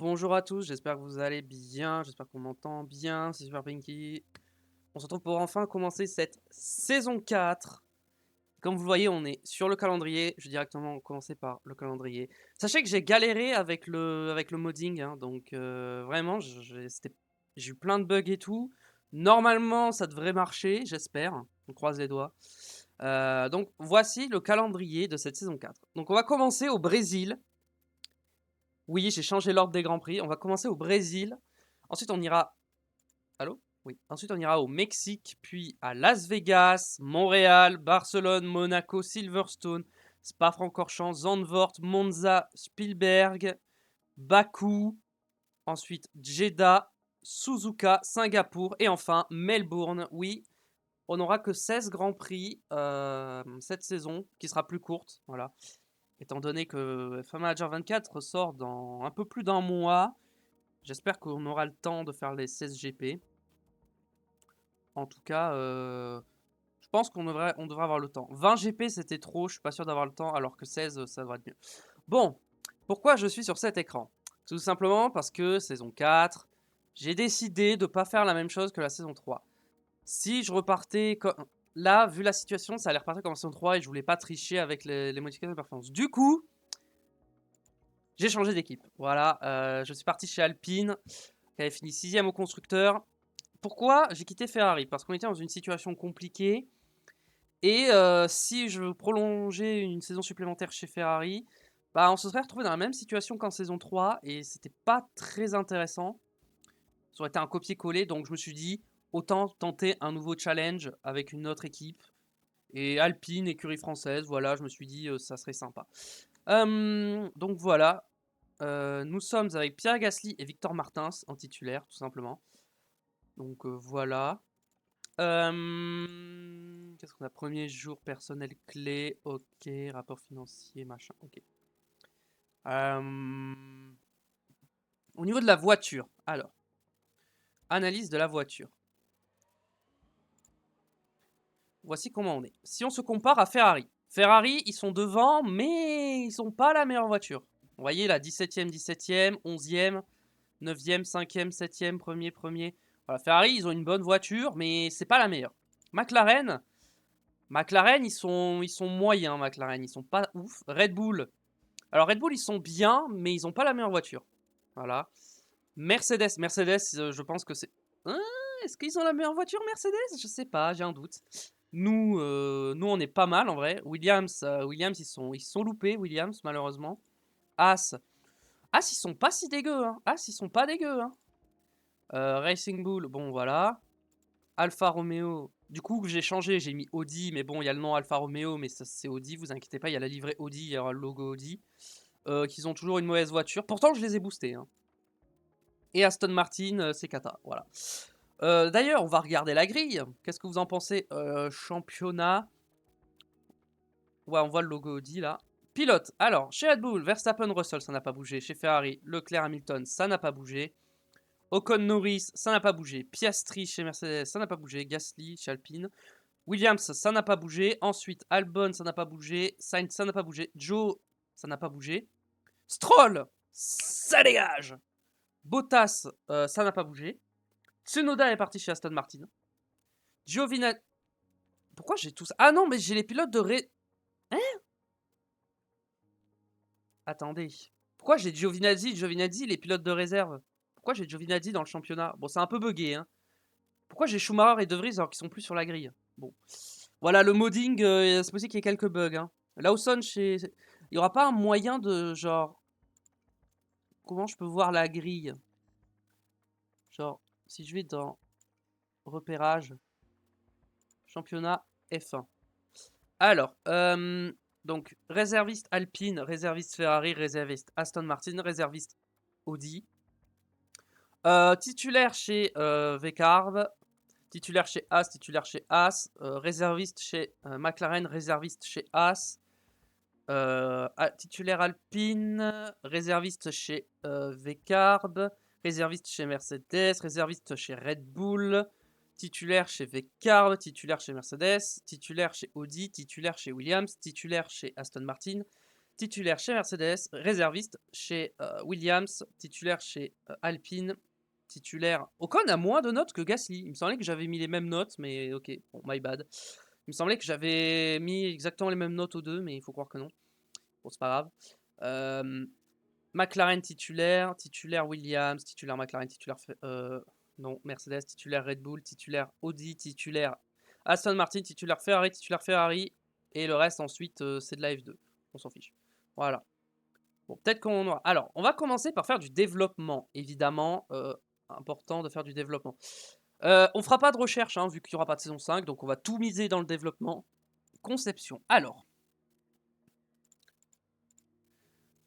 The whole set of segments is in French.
Bonjour à tous, j'espère que vous allez bien, j'espère qu'on m'entend bien, c'est Super Pinky. On se retrouve pour enfin commencer cette saison 4. Comme vous le voyez, on est sur le calendrier, je vais directement commencer par le calendrier. Sachez que j'ai galéré avec le modding, hein, donc vraiment, j'ai eu plein de bugs et tout. Normalement, ça devrait marcher, j'espère, on croise les doigts. Donc voici le calendrier de cette saison 4. Donc on va commencer au Brésil. Oui, j'ai changé l'ordre des Grands Prix. On va commencer au Brésil. Ensuite, on ira. Allô? Oui. Ensuite, on ira au Mexique, puis à Las Vegas, Montréal, Barcelone, Monaco, Silverstone, Spa-Francorchamps, Zandvoort, Monza, Spielberg, Bakou. Ensuite, Jeddah, Suzuka, Singapour et enfin Melbourne. Oui, on n'aura que 16 Grands Prix cette saison, qui sera plus courte. Voilà. Étant donné que F1 Manager 24 sort dans un peu plus d'un mois, j'espère qu'on aura le temps de faire les 16 GP. En tout cas, je pense qu'on devrait avoir le temps. 20 GP, c'était trop, je suis pas sûr d'avoir le temps, alors que 16, ça devrait être mieux. Bon, pourquoi je suis sur cet écran? Tout simplement parce que saison 4, j'ai décidé de ne pas faire la même chose que la saison 3. Si je repartais comme... Là, vu la situation, ça allait repartir comme la saison 3 et je voulais pas tricher avec les modifications de performance. Du coup, j'ai changé d'équipe. Voilà, je suis parti chez Alpine, qui avait fini 6ème au constructeur. Pourquoi j'ai quitté Ferrari? Parce qu'on était dans une situation compliquée. Et si je prolongeais une saison supplémentaire chez Ferrari, bah, on se serait retrouvé dans la même situation qu'en saison 3. Et c'était pas très intéressant. Ça aurait été un copier-coller. Donc je me suis dit, autant tenter un nouveau challenge avec une autre équipe. Et Alpine, écurie française, voilà, je me suis dit, ça serait sympa. Donc voilà, nous sommes avec Pierre Gasly et Victor Martins en titulaire, tout simplement. Donc voilà. Qu'est-ce qu'on a? Premier jour personnel clé. Ok. Rapport financier, machin. Ok. Au niveau de la voiture. Alors. Analyse de la voiture. Voici comment on est. Si on se compare à Ferrari. Ferrari, ils sont devant, mais ils sont pas la meilleure voiture. Vous voyez là, 17ème, 17ème, 11ème, 9ème, 5ème, 7ème, premier, premier. Voilà, Ferrari, ils ont une bonne voiture, mais c'est pas la meilleure. McLaren, ils sont moyens, McLaren, ils sont pas ouf. Red Bull, alors Red Bull, ils sont bien, mais ils ont pas la meilleure voiture. Voilà. Mercedes, je pense que c'est... Hein, est-ce qu'ils ont la meilleure voiture, Mercedes? Je sais pas, j'ai un doute. Nous, on est pas mal en vrai. Williams, ils sont loupés, Williams, malheureusement. As, ils sont pas si dégueux, hein. As, ils sont pas dégueux, hein. Racing Bull, bon, voilà. Alfa Romeo, du coup, j'ai changé, j'ai mis Audi, mais bon, il y a le nom Alfa Romeo, mais ça, c'est Audi, vous inquiétez pas, il y a la livrée Audi, il y aura le logo Audi. Qu'ils ont toujours une mauvaise voiture. Pourtant, je les ai boostés, hein. Et Aston Martin, c'est cata, voilà. D'ailleurs, on va regarder la grille. Qu'est-ce que vous en pensez? Championnat. Ouais, on voit le logo Audi, là. Pilote. Alors, chez Red Bull, Verstappen, Russell, ça n'a pas bougé. Chez Ferrari, Leclerc, Hamilton, ça n'a pas bougé. Ocon, Norris, ça n'a pas bougé. Piastri chez Mercedes, ça n'a pas bougé. Gasly chez Alpine. Williams, ça n'a pas bougé. Ensuite, Albon, ça n'a pas bougé. Sainz, ça n'a pas bougé. Joe, ça n'a pas bougé. Stroll, ça dégage. Bottas, ça n'a pas bougé. Tsunoda est parti chez Aston Martin. Giovinazzi. Pourquoi j'ai tout ça? Ah non, mais j'ai les pilotes de Hein? Attendez. Pourquoi j'ai Giovinazzi, les pilotes de réserve? Pourquoi j'ai Giovinazzi dans le championnat? Bon, c'est un peu bugué, hein. Pourquoi j'ai Schumacher et De Vries alors qu'ils sont plus sur la grille? Bon. Voilà, le modding, c'est possible qu'il y ait quelques bugs, hein. Lawson, chez... Il n'y aura pas un moyen de, genre... Comment je peux voir la grille? Genre, si je vais dans repérage, championnat F1. Alors, donc, réserviste Alpine, réserviste Ferrari, réserviste Aston Martin, réserviste Audi. Titulaire chez Vecarb, titulaire chez As, réserviste chez McLaren, réserviste chez As. Titulaire Alpine, réserviste chez Vecarb, réserviste chez Mercedes, réserviste chez Red Bull, titulaire chez Vecarb, titulaire chez Mercedes, titulaire chez Audi, titulaire chez Williams, titulaire chez Aston Martin, titulaire chez Mercedes, réserviste chez Williams, titulaire chez Alpine, titulaire... Ocon a moins de notes que Gasly. Il me semblait que j'avais mis les mêmes notes, mais ok, bon, my bad. Il me semblait que j'avais mis exactement les mêmes notes aux deux, mais il faut croire que non. Bon, c'est pas grave. McLaren titulaire, titulaire Williams, titulaire McLaren, titulaire... non, Mercedes, titulaire Red Bull, titulaire Audi, titulaire Aston Martin, titulaire Ferrari, et le reste ensuite c'est de la F2. On s'en fiche. Voilà. Bon, peut-être qu'on aura... Alors, on va commencer par faire du développement, évidemment. Important de faire du développement. On fera pas de recherche, hein, vu qu'il n'y aura pas de saison 5, donc on va tout miser dans le développement. Conception. Alors,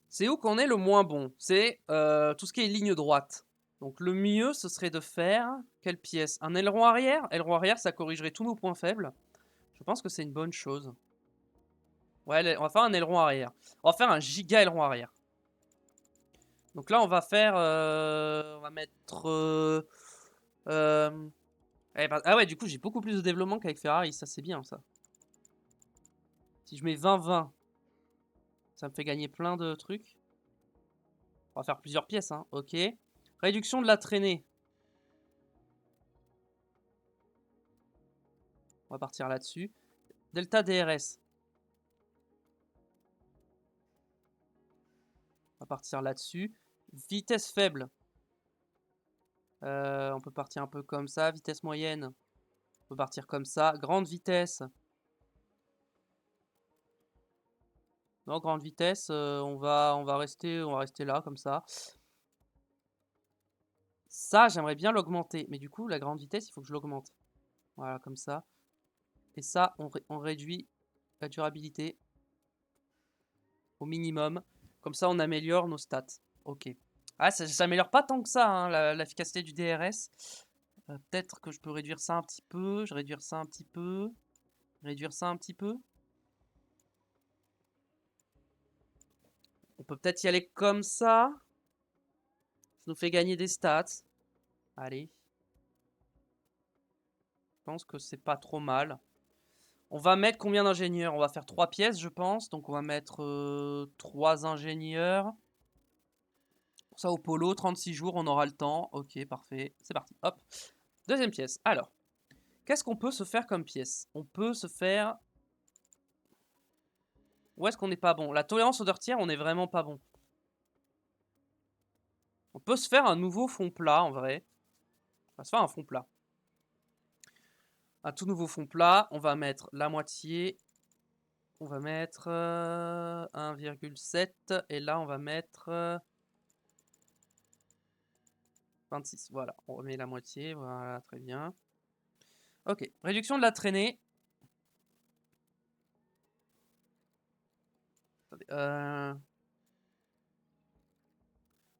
c'est où qu'on est le moins bon? C'est tout ce qui est ligne droite. Donc le mieux, ce serait de faire... Quelle pièce? Un aileron arrière? Aileron arrière, ça corrigerait tous nos points faibles. Je pense que c'est une bonne chose. Ouais, on va faire un aileron arrière. On va faire un giga aileron arrière. Donc là, on va faire... on va mettre... ah ouais, du coup, j'ai beaucoup plus de développement qu'avec Ferrari. Ça, c'est bien, ça. Si je mets 20-20, ça me fait gagner plein de trucs. On va faire plusieurs pièces, hein. Ok. Réduction de la traînée. On va partir là-dessus. Delta DRS. On va partir là-dessus. Vitesse faible. On peut partir un peu comme ça. Vitesse moyenne. On peut partir comme ça. Grande vitesse. Non, grande vitesse, on va rester là, comme ça. Ça, j'aimerais bien l'augmenter. Mais du coup, la grande vitesse, il faut que je l'augmente. Voilà, comme ça. Et ça, on réduit la durabilité au minimum. Comme ça, on améliore nos stats. Ok. Ah, ça s'améliore pas tant que ça, hein, l'efficacité du DRS. Peut-être que je peux réduire ça un petit peu. Je réduire ça un petit peu. Réduire ça un petit peu. On peut peut-être y aller comme ça. Ça nous fait gagner des stats. Allez. Je pense que c'est pas trop mal. On va mettre combien d'ingénieurs? On va faire 3 pièces, je pense. Donc on va mettre 3 ingénieurs. Pour ça, au polo, 36 jours, on aura le temps. Ok, parfait. C'est parti. Hop. Deuxième pièce. Alors, qu'est-ce qu'on peut se faire comme pièce? On peut se faire... Où est-ce qu'on n'est pas bon? La tolérance aux tiers, on n'est vraiment pas bon. On peut se faire un nouveau fond plat, en vrai. On va se faire un fond plat. Un tout nouveau fond plat. On va mettre la moitié. On va mettre 1,7. Et là, on va mettre 26. Voilà, on remet la moitié. Voilà, très bien. Ok, réduction de la traînée. Attendez,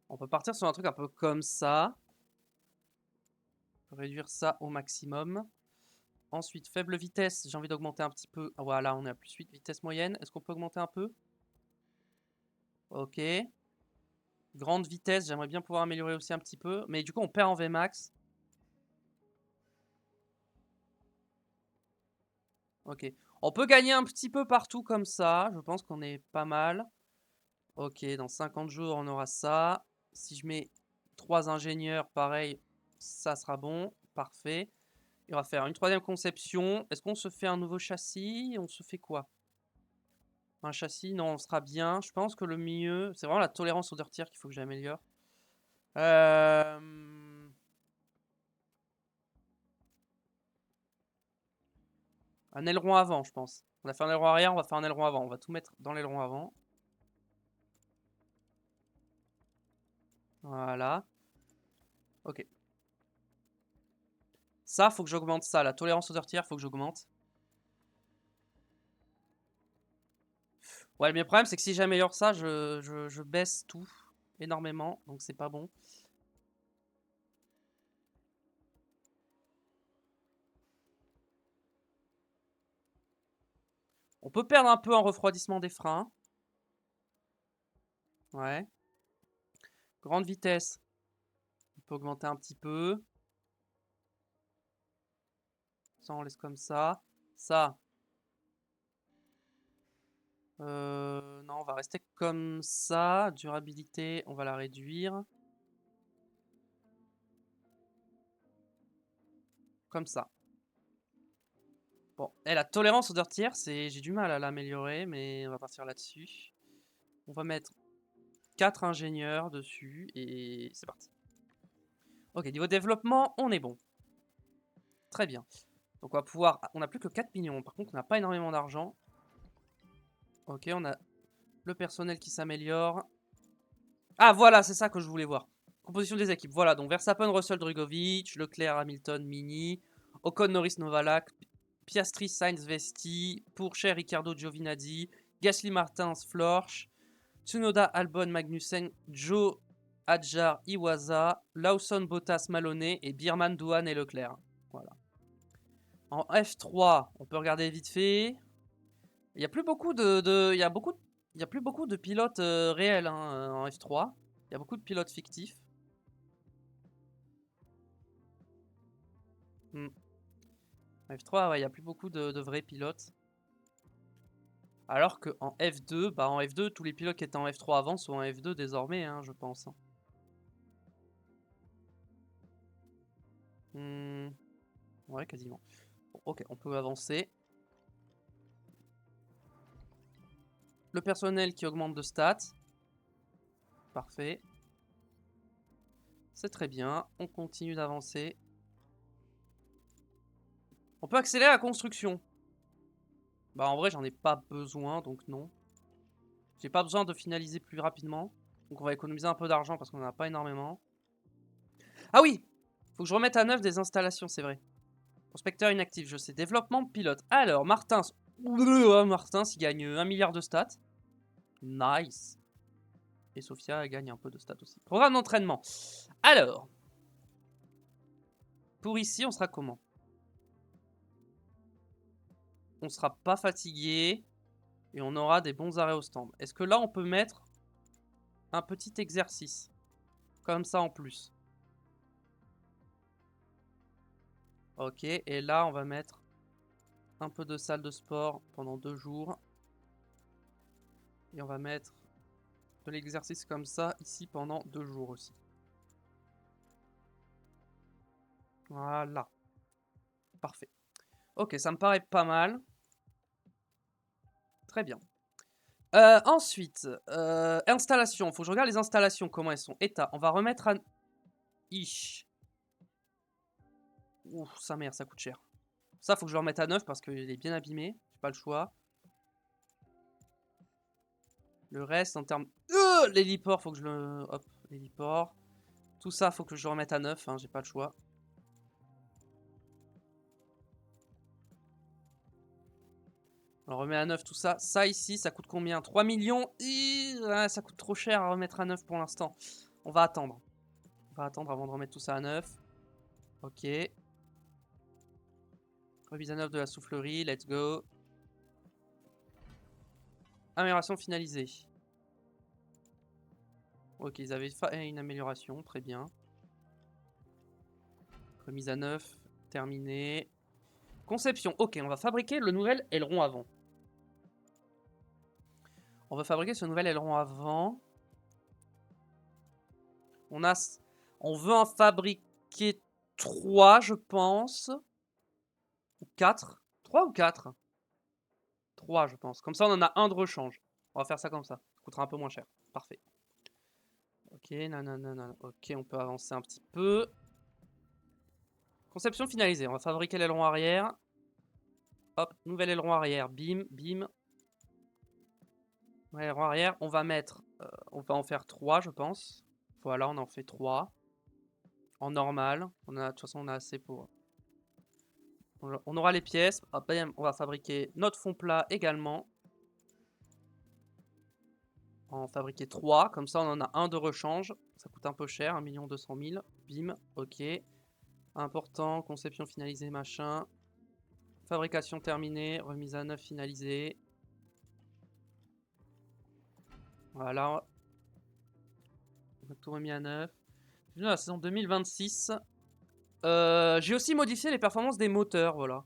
on peut partir sur un truc un peu comme ça. Réduire ça au maximum. Ensuite, faible vitesse, j'ai envie d'augmenter un petit peu. Voilà, on est à plus 8. Vitesse moyenne, est-ce qu'on peut augmenter un peu? Ok. Grande vitesse, j'aimerais bien pouvoir améliorer aussi un petit peu. Mais du coup, on perd en Vmax. Ok. On peut gagner un petit peu partout comme ça. Je pense qu'on est pas mal. Ok, dans 50 jours, on aura ça. Si je mets 3 ingénieurs, pareil, ça sera bon. Parfait. Et on va faire une troisième conception. Est-ce qu'on se fait un nouveau châssis? On se fait quoi? Un châssis? Non, on sera bien. Je pense que le mieux, c'est vraiment la tolérance au dirty qu'il faut que j'améliore. Un aileron avant, je pense. On a fait un aileron arrière, on va faire un aileron avant. On va tout mettre dans l'aileron avant. Voilà. Ok. Ça, faut que j'augmente ça. La tolérance aux heurtières, faut que j'augmente. Ouais, mais le problème, c'est que si j'améliore ça, je baisse tout énormément. Donc, c'est pas bon. On peut perdre un peu en refroidissement des freins. Ouais. Grande vitesse. On peut augmenter un petit peu. Ça, on laisse comme ça. Ça. Non, on va rester comme ça. Durabilité, on va la réduire. Comme ça. Bon, et la tolérance aux tiers, j'ai du mal à l'améliorer, mais on va partir là-dessus. On va mettre 4 ingénieurs dessus et c'est parti. Ok, niveau développement, on est bon. Très bien. Donc on va pouvoir... On n'a plus que 4 millions, par contre on n'a pas énormément d'argent. Ok, on a le personnel qui s'améliore. Ah voilà, c'est ça que je voulais voir. Composition des équipes. Voilà, donc Verstappen, Russell, Drugovic, Leclerc, Hamilton, Mini, Ocon, Norris, Novalak, Piastri, Sainz, Vesti, Pourchaire, Ricciardo, Giovinazzi, Gasly, Martins, Florsch, Tsunoda, Albon, Magnussen, Joe, Adjar, Iwasa, Lawson, Bottas, Maloney et Birman, Douane et Leclerc. Voilà. En F3, on peut regarder vite fait. Il n'y a plus beaucoup il y a plus beaucoup de pilotes réels hein, en F3. Il y a beaucoup de pilotes fictifs. En F3, ouais, il n'y a plus beaucoup de vrais pilotes. Alors qu'en F2, bah en F2, tous les pilotes qui étaient en F3 avant sont en F2 désormais, hein, je pense. Ouais, quasiment. Bon, ok, on peut avancer. Le personnel qui augmente de stats. Parfait. C'est très bien. On continue d'avancer. On peut accélérer la construction. Bah en vrai, j'en ai pas besoin, donc non. J'ai pas besoin de finaliser plus rapidement. Donc on va économiser un peu d'argent parce qu'on n'en a pas énormément. Ah oui! Faut que je remette à neuf des installations, c'est vrai. Prospecteur inactif, je sais. Développement pilote. Alors, Martins. Martins, il gagne 1 milliard de stats. Nice. Et Sophia gagne un peu de stats aussi. Programme d'entraînement. Alors. Pour ici, on sera comment? On sera pas fatigué. Et on aura des bons arrêts au stand. Est-ce que là, on peut mettre un petit exercice? Comme ça en plus. Ok, et là, on va mettre un peu de salle de sport pendant 2 jours. Et on va mettre de l'exercice comme ça ici pendant 2 jours aussi. Voilà. Parfait. Ok, ça me paraît pas mal. Très bien. Ensuite, installation. Faut que je regarde les installations, comment elles sont. État, on va remettre à... Ish. Ouh, sa mère, ça coûte cher. Ça, faut que je le remette à 9 parce qu'il est bien abîmé. J'ai pas le choix. Le reste, en termes... l'héliport, faut que je le... Hop, l'héliport. Tout ça, faut que je le remette à 9, hein, j'ai pas le choix. On remet à 9 tout ça. Ça ici, ça coûte combien? 3 millions. Ça coûte trop cher à remettre à 9 pour l'instant. On va attendre. On va attendre avant de remettre tout ça à 9. Ok. Remise à 9 de la soufflerie, let's go. Amélioration finalisée. Ok, ils avaient fait une amélioration, très bien. Remise à 9, terminé. Conception, ok, on va fabriquer le nouvel aileron avant. On va fabriquer ce nouvel aileron avant. On veut en fabriquer 3, je pense. Ou 4. 3 ou 4? 3, je pense. Comme ça, on en a un de rechange. On va faire ça comme ça. Ça coûtera un peu moins cher. Parfait. Ok, nanana. Ok, on peut avancer un petit peu. Conception finalisée. On va fabriquer l'aileron arrière. Hop, nouvel aileron arrière. Bim, bim. Aileron arrière. On va mettre... on va en faire 3, je pense. Voilà, on en fait 3. En normal. De toute façon, on a assez pour... On aura les pièces. Après, on va fabriquer notre fond plat également. En fabriquer 3. Comme ça, on en a un de rechange. Ça coûte un peu cher. 1 200 000. Bim. Ok. Important. Conception finalisée, machin. Fabrication terminée. Remise à 9 finalisée. Voilà. On a tout remis à 9. La saison 2026. J'ai aussi modifié les performances des moteurs. Voilà.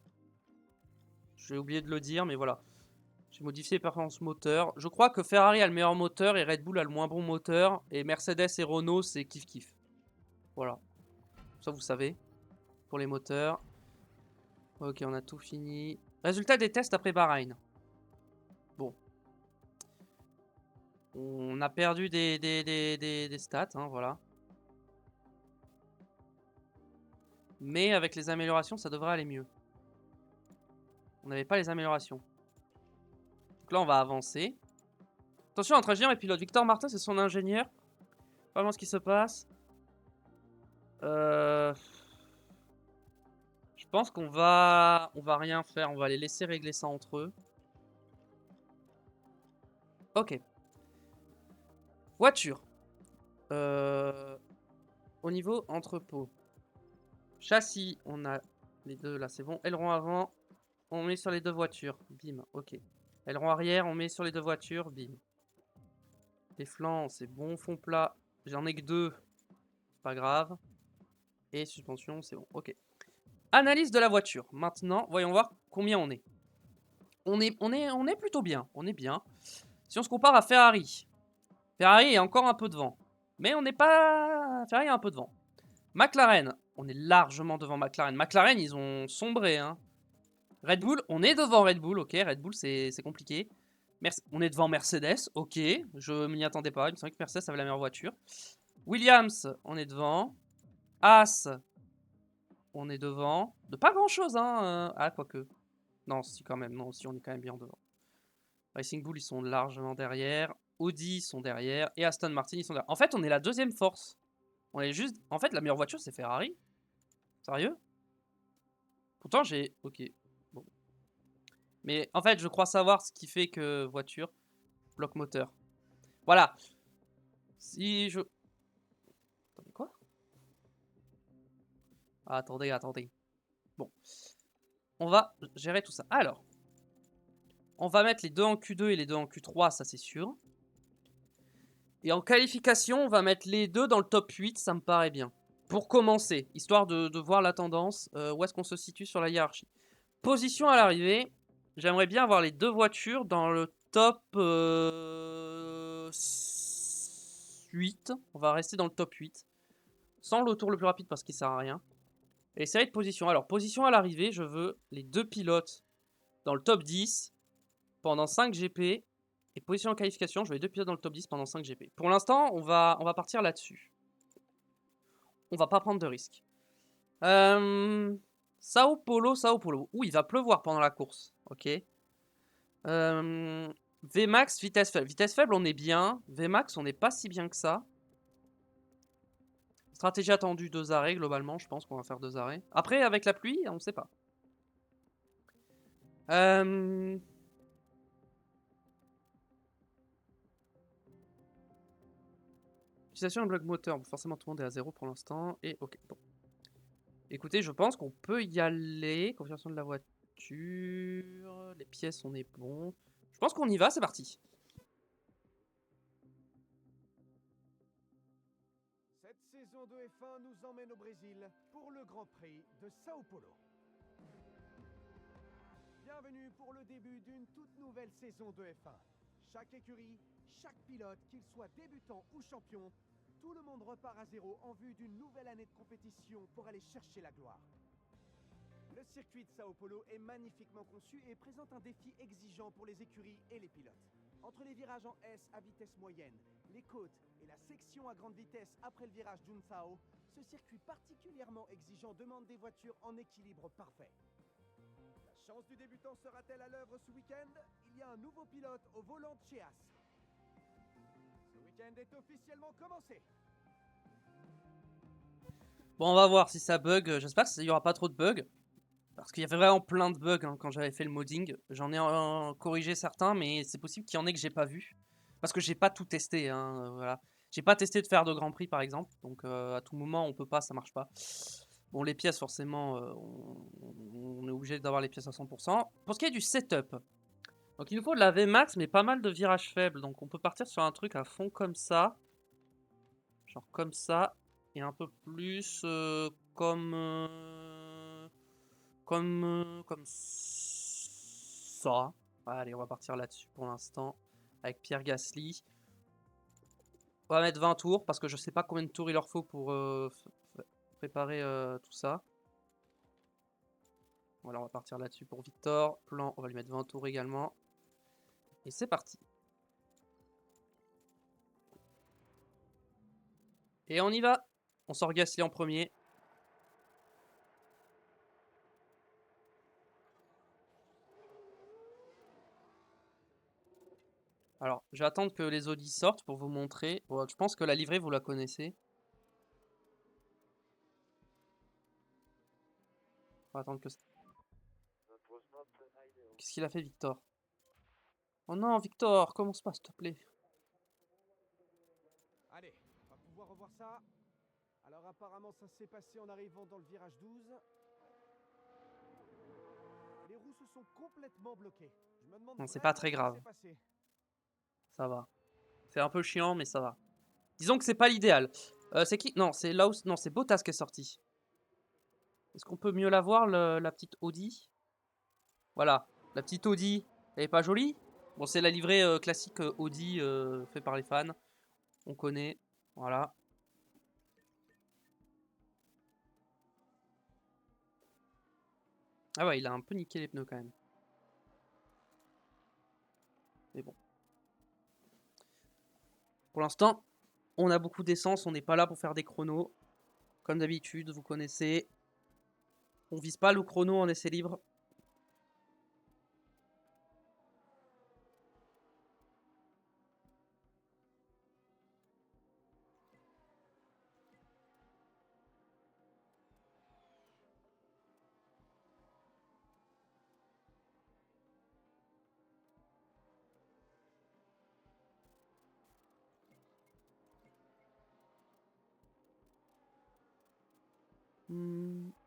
J'ai oublié de le dire, mais voilà. J'ai modifié les performances moteur. Je crois que Ferrari a le meilleur moteur et Red Bull a le moins bon moteur. Et Mercedes et Renault, c'est kiff-kiff. Voilà. Ça, vous savez. Pour les moteurs. Ok, on a tout fini. Résultat des tests après Bahreïn. Bon. On a perdu des stats, hein, voilà. Mais avec les améliorations, ça devrait aller mieux. On n'avait pas les améliorations. Donc là, on va avancer. Attention, entre ingénieur et pilote. Victor Martin, c'est son ingénieur. Pas vraiment ce qui se passe. Je pense qu'on va... On va rien faire. On va les laisser régler ça entre eux. Ok. Voiture. Au niveau entrepôt. Châssis, on a les deux là, c'est bon. Aileron avant, on met sur les deux voitures. Bim, ok. Aileron arrière, on met sur les deux voitures. Bim. Les flancs, c'est bon. Fond plat, j'en ai que deux. C'est pas grave. Et suspension, c'est bon. Ok. Analyse de la voiture. Maintenant, voyons voir combien on est. On est plutôt bien. On est bien. Si on se compare à Ferrari. Ferrari est encore un peu devant. Mais on n'est pas... Ferrari est un peu devant. McLaren, on est largement devant McLaren. McLaren, ils ont sombré. Hein. Red Bull, on est devant Red Bull. Ok, Red Bull, c'est compliqué. On est devant Mercedes. Ok, je m'y attendais pas. Il me semblait que Mercedes avait la meilleure voiture. Williams, on est devant. As, on est devant. De pas grand chose, hein. Ah, quoique. Non, si, quand même. Non, si, on est quand même bien devant. Racing Bull, ils sont largement derrière. Audi, ils sont derrière. Et Aston Martin, ils sont derrière. En fait, on est la deuxième force. On est juste. En fait, la meilleure voiture, c'est Ferrari. Sérieux? Pourtant, j'ai. Ok. Bon. Mais en fait, je crois savoir ce qui fait que voiture. Bloc moteur. Voilà. Si je. Attendez, quoi? Ah, attendez, attendez. Bon. On va gérer tout ça. Alors. On va mettre les deux en Q2 et les deux en Q3, ça c'est sûr. Et en qualification, on va mettre les deux dans le top 8, ça me paraît bien. Pour commencer, histoire de voir la tendance, où est-ce qu'on se situe sur la hiérarchie. Position à l'arrivée, j'aimerais bien avoir les deux voitures dans le top 8. On va rester dans le top 8. Sans le tour le plus rapide parce qu'il sert à rien. Et série de position. Alors, position à l'arrivée, je veux les deux pilotes dans le top 10 pendant 5 GP. Et position en qualification, je veux les deux pilotes dans le top 10 pendant 5 GP. Pour l'instant, on va partir là-dessus. On va pas prendre de risques. Sao Paulo, Sao Paulo. Ouh, il va pleuvoir pendant la course. Ok. Vmax, vitesse faible. Vitesse faible, on est bien. Vmax, on n'est pas si bien que ça. Stratégie attendue, 2 arrêts globalement. Je pense qu'on va faire 2 arrêts. Après, avec la pluie, on ne sait pas. Utilisation d'un bloc moteur. Bon, forcément, tout le monde est à 0 pour l'instant. Et ok, bon. Écoutez, je pense qu'on peut y aller. Configuration de la voiture. Les pièces, on est bon. Je pense qu'on y va, c'est parti. Cette saison de F1 nous emmène au Brésil pour le Grand Prix de Sao Paulo. Bienvenue pour le début d'une toute nouvelle saison de F1. Chaque écurie, chaque pilote, qu'il soit débutant ou champion, tout le monde repart à zéro en vue d'une nouvelle année de compétition pour aller chercher la gloire. Le circuit de Sao Paulo est magnifiquement conçu et présente un défi exigeant pour les écuries et les pilotes. Entre les virages en S à vitesse moyenne, les côtes et la section à grande vitesse après le virage Junsao, ce circuit particulièrement exigeant demande des voitures en équilibre parfait. La chance du débutant sera-t-elle à l'œuvre ce week-end? Il y a un nouveau pilote au volant de chez As. Ce week-end est officiellement commencé. Bon, on va voir si ça bug. J'espère qu'il n'y aura pas trop de bugs. Parce qu'il y avait vraiment plein de bugs hein, quand j'avais fait le modding. J'en ai corrigé certains, mais c'est possible qu'il y en ait que j'ai pas vu. Parce que j'ai pas tout testé. Hein, voilà. J'ai pas testé de faire de Grand Prix par exemple. Donc à tout moment on peut pas, ça marche pas. Bon, les pièces forcément, on est obligé d'avoir les pièces à 100%. Pour ce qui est du setup. Donc il nous faut de la Vmax, mais pas mal de virages faibles. Donc on peut partir sur un truc à fond comme ça. Genre comme ça. Et un peu plus comme ça. Allez, on va partir là-dessus pour l'instant. Avec Pierre Gasly. On va mettre 20 tours parce que je sais pas combien de tours il leur faut pour préparer tout ça. Voilà, on va partir là-dessus pour Victor. Plan, on va lui mettre 20 tours également. Et c'est parti. Et on y va. On sort Gasly en premier. Alors, je vais attendre que les Audi sortent pour vous montrer. Bon, je pense que la livrée, vous la connaissez. On va attendre que... Qu'est-ce qu'il a fait, Victor? Oh non, Victor, commence pas, s'il te plaît. Allez, on va pouvoir revoir ça. Alors apparemment ça s'est passé en arrivant dans le virage 12. Les roues se sont complètement bloquées. Je me demande Non, c'est pas vraiment très ce qui grave. s'est passé. Ça va. C'est un peu chiant, mais ça va. Disons que c'est pas l'idéal. C'est qui? Non, c'est là où... Non, c'est Bottas qui est sorti. Est-ce qu'on peut mieux la voir, la petite Audi? Voilà, la petite Audi. Elle est pas jolie? Bon, c'est la livrée classique Audi fait par les fans. On connaît. Voilà. Ah ouais, il a un peu niqué les pneus quand même. Mais bon. Pour l'instant, on a beaucoup d'essence. On n'est pas là pour faire des chronos. Comme d'habitude, vous connaissez. On vise pas le chrono en essai libre.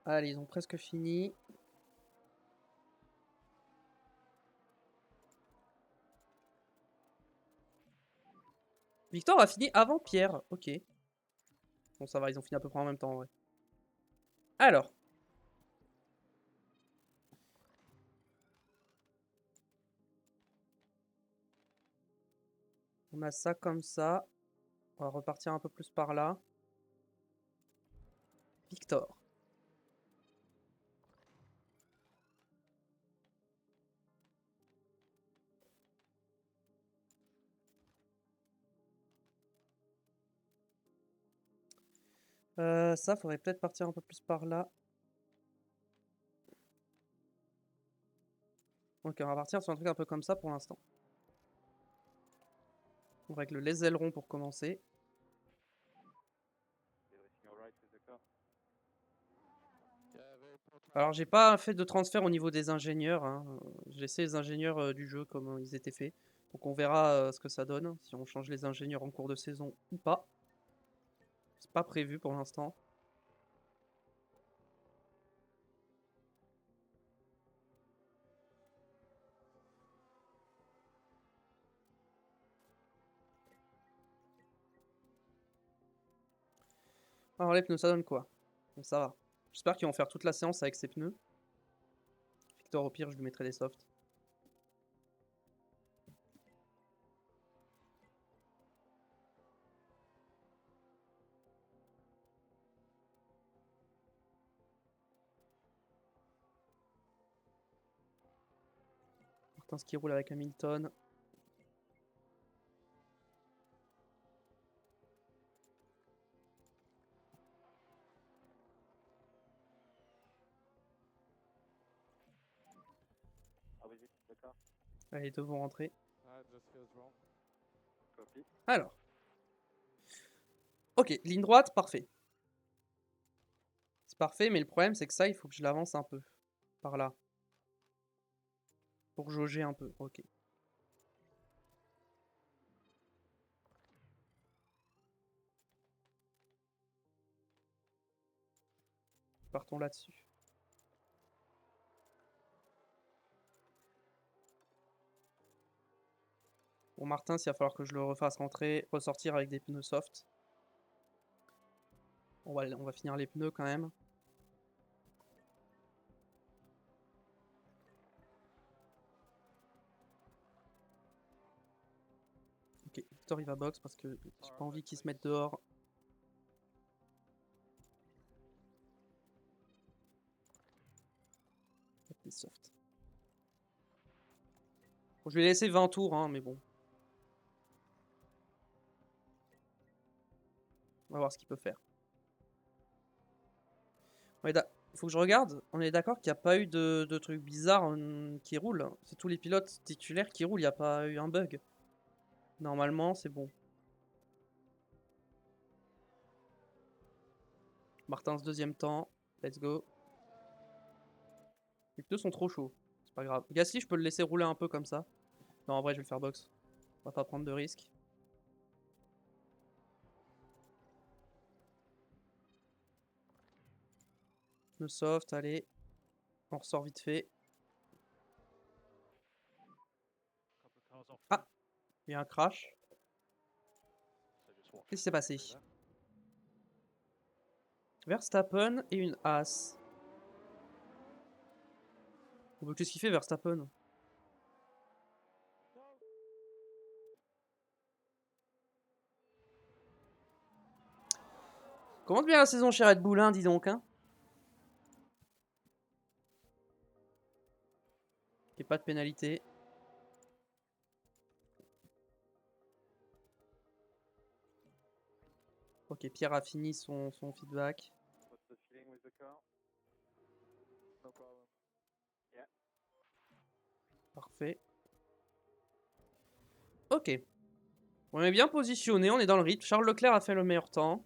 Allez, ils ont presque fini. Victor a fini avant Pierre. Ok. Bon, ça va, ils ont fini à peu près en même temps, ouais. Alors. On a ça comme ça. On va repartir un peu plus par là. Victor. Ça, faudrait peut-être partir un peu plus par là. Ok, on va partir sur un truc un peu comme ça pour l'instant. On règle les ailerons pour commencer. Alors, j'ai pas fait de transfert au niveau des ingénieurs. Hein. J'ai laissé les ingénieurs du jeu comme ils étaient faits. Donc, on verra ce que ça donne. Si on change les ingénieurs en cours de saison ou pas. C'est pas prévu pour l'instant. Alors, les pneus, ça donne quoi? Bon, ça va. J'espère qu'ils vont faire toute la séance avec ces pneus. Victor, au pire, je lui mettrai des softs. Martin qui roule avec Hamilton. Allez, les deux vont rentrer. Alors. Ok, ligne droite, parfait. C'est parfait, mais le problème, c'est que ça, il faut que je l'avance un peu. Par là. Pour jauger un peu, ok. Partons là-dessus. Bon, Martin, il va falloir que je le refasse rentrer, ressortir avec des pneus soft. On va finir les pneus quand même. Victor il va box parce que j'ai pas envie qu'il se mette dehors. Des soft. Bon, je vais laisser 20 tours, hein, mais bon. On va voir ce qu'il peut faire. Il faut que je regarde. On est d'accord qu'il n'y a pas eu de trucs bizarres qui roulent. C'est tous les pilotes titulaires qui roulent. Il n'y a pas eu un bug. Normalement, c'est bon. Martins deuxième temps. Let's go. Les pneus sont trop chauds. C'est pas grave. Gasly, je peux le laisser rouler un peu comme ça. Non, en vrai, je vais le faire box. On va pas prendre de risques. Pneus soft, allez. On ressort vite fait. Ah, il y a un crash. Qu'est-ce qui s'est passé? Verstappen et une As. Qu'est-ce qu'il fait Verstappen? Commence bien la saison chez Red Bull, hein, dis donc. Hein. Et pas de pénalité. Ok, Pierre a fini son feedback. Parfait. Ok. On est bien positionné, on est dans le rythme. Charles Leclerc a fait le meilleur temps.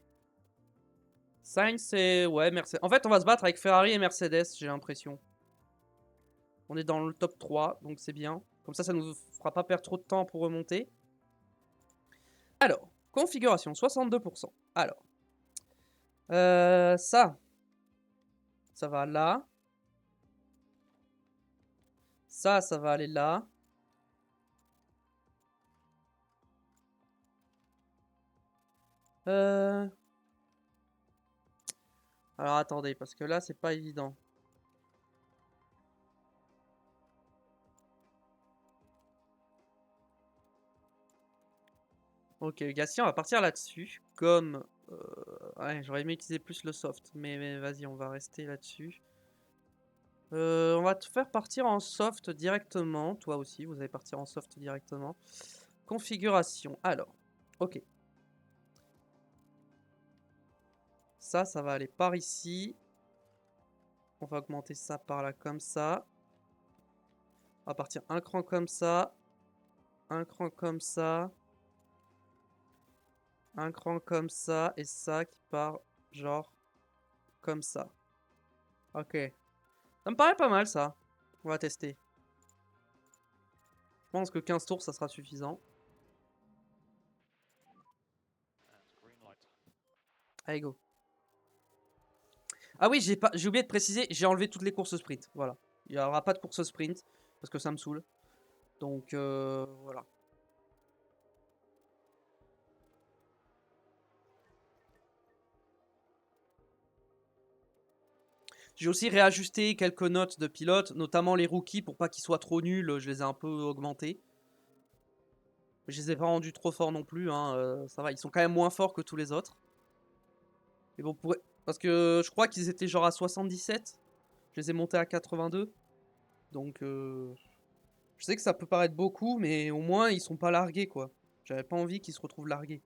Sainz, c'est... Ouais, Mercedes. En fait, on va se battre avec Ferrari et Mercedes, j'ai l'impression. On est dans le top 3, donc c'est bien. Comme ça nous fera pas perdre trop de temps pour remonter. Alors, configuration, 62%. Alors, ça va là. Ça va aller là. Alors attendez, parce que là, c'est pas évident. Ok, Gassi, on va partir là-dessus. Comme... ouais, j'aurais aimé utiliser plus le soft. Mais vas-y, on va rester là-dessus. On va te faire partir en soft directement. Toi aussi, vous allez partir en soft directement. Configuration. Alors, ok. Ça va aller par ici. On va augmenter ça par là comme ça. On va partir un cran comme ça. Un cran comme ça. Un cran comme ça. Et ça qui part genre comme ça. Ok. Ça me paraît pas mal ça. On va tester. Je pense que 15 tours, ça sera suffisant. Allez, go. Ah oui, j'ai oublié de préciser, j'ai enlevé toutes les courses sprint. Voilà. Il n'y aura pas de course sprint, parce que ça me saoule. Donc, voilà. J'ai aussi réajusté quelques notes de pilotes, notamment les rookies, pour pas qu'ils soient trop nuls. Je les ai un peu augmentés. Je les ai pas rendus trop forts non plus. Hein. Ça va, ils sont quand même moins forts que tous les autres. Mais bon, parce que je crois qu'ils étaient genre à 77. Je les ai montés à 82. Donc, je sais que ça peut paraître beaucoup, mais au moins, ils sont pas largués, quoi. J'avais pas envie qu'ils se retrouvent largués.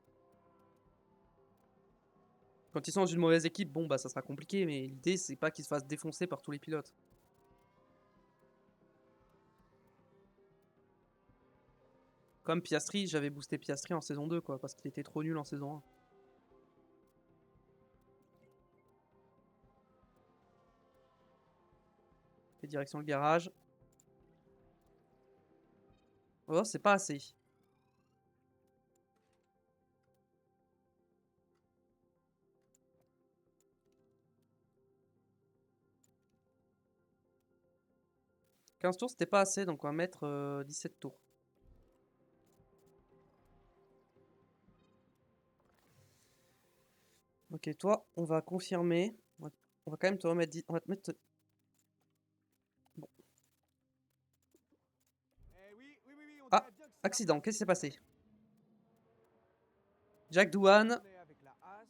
Quand ils sont dans une mauvaise équipe, bon, bah ça sera compliqué, mais l'idée, c'est pas qu'ils se fassent défoncer par tous les pilotes. Comme Piastri, j'avais boosté Piastri en saison 2, quoi, parce qu'il était trop nul en saison 1. Et direction le garage. Oh, c'est pas assez. « 15 tours, c'était pas assez, donc on va mettre 17 tours. Ok, toi, on va confirmer. On va quand même te remettre... On va te mettre... Bon. Ah, accident, qu'est-ce qui s'est passé? Jack Douane. On est avec la As.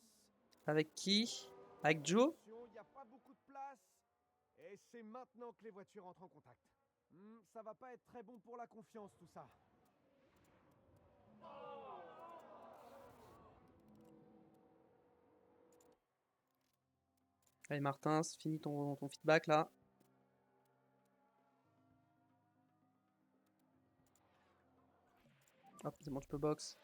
Avec qui? Avec Joe? Attention, il n'y a pas beaucoup de place. Et c'est maintenant que les voitures entrent en contact. Ça va pas être très bon pour la confiance tout ça. Allez Martin, finis ton feedback là. Hop, c'est bon, tu peux box.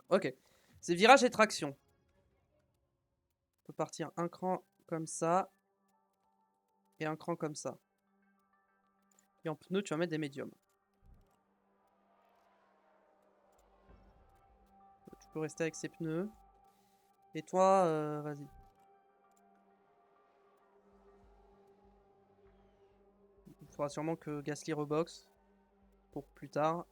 Ok. C'est virage et traction. On peut partir un cran comme ça. Et un cran comme ça. Et en pneu, tu vas mettre des médiums. Tu peux rester avec ces pneus. Et toi, vas-y. Il faudra sûrement que Gasly reboxe. Pour plus tard.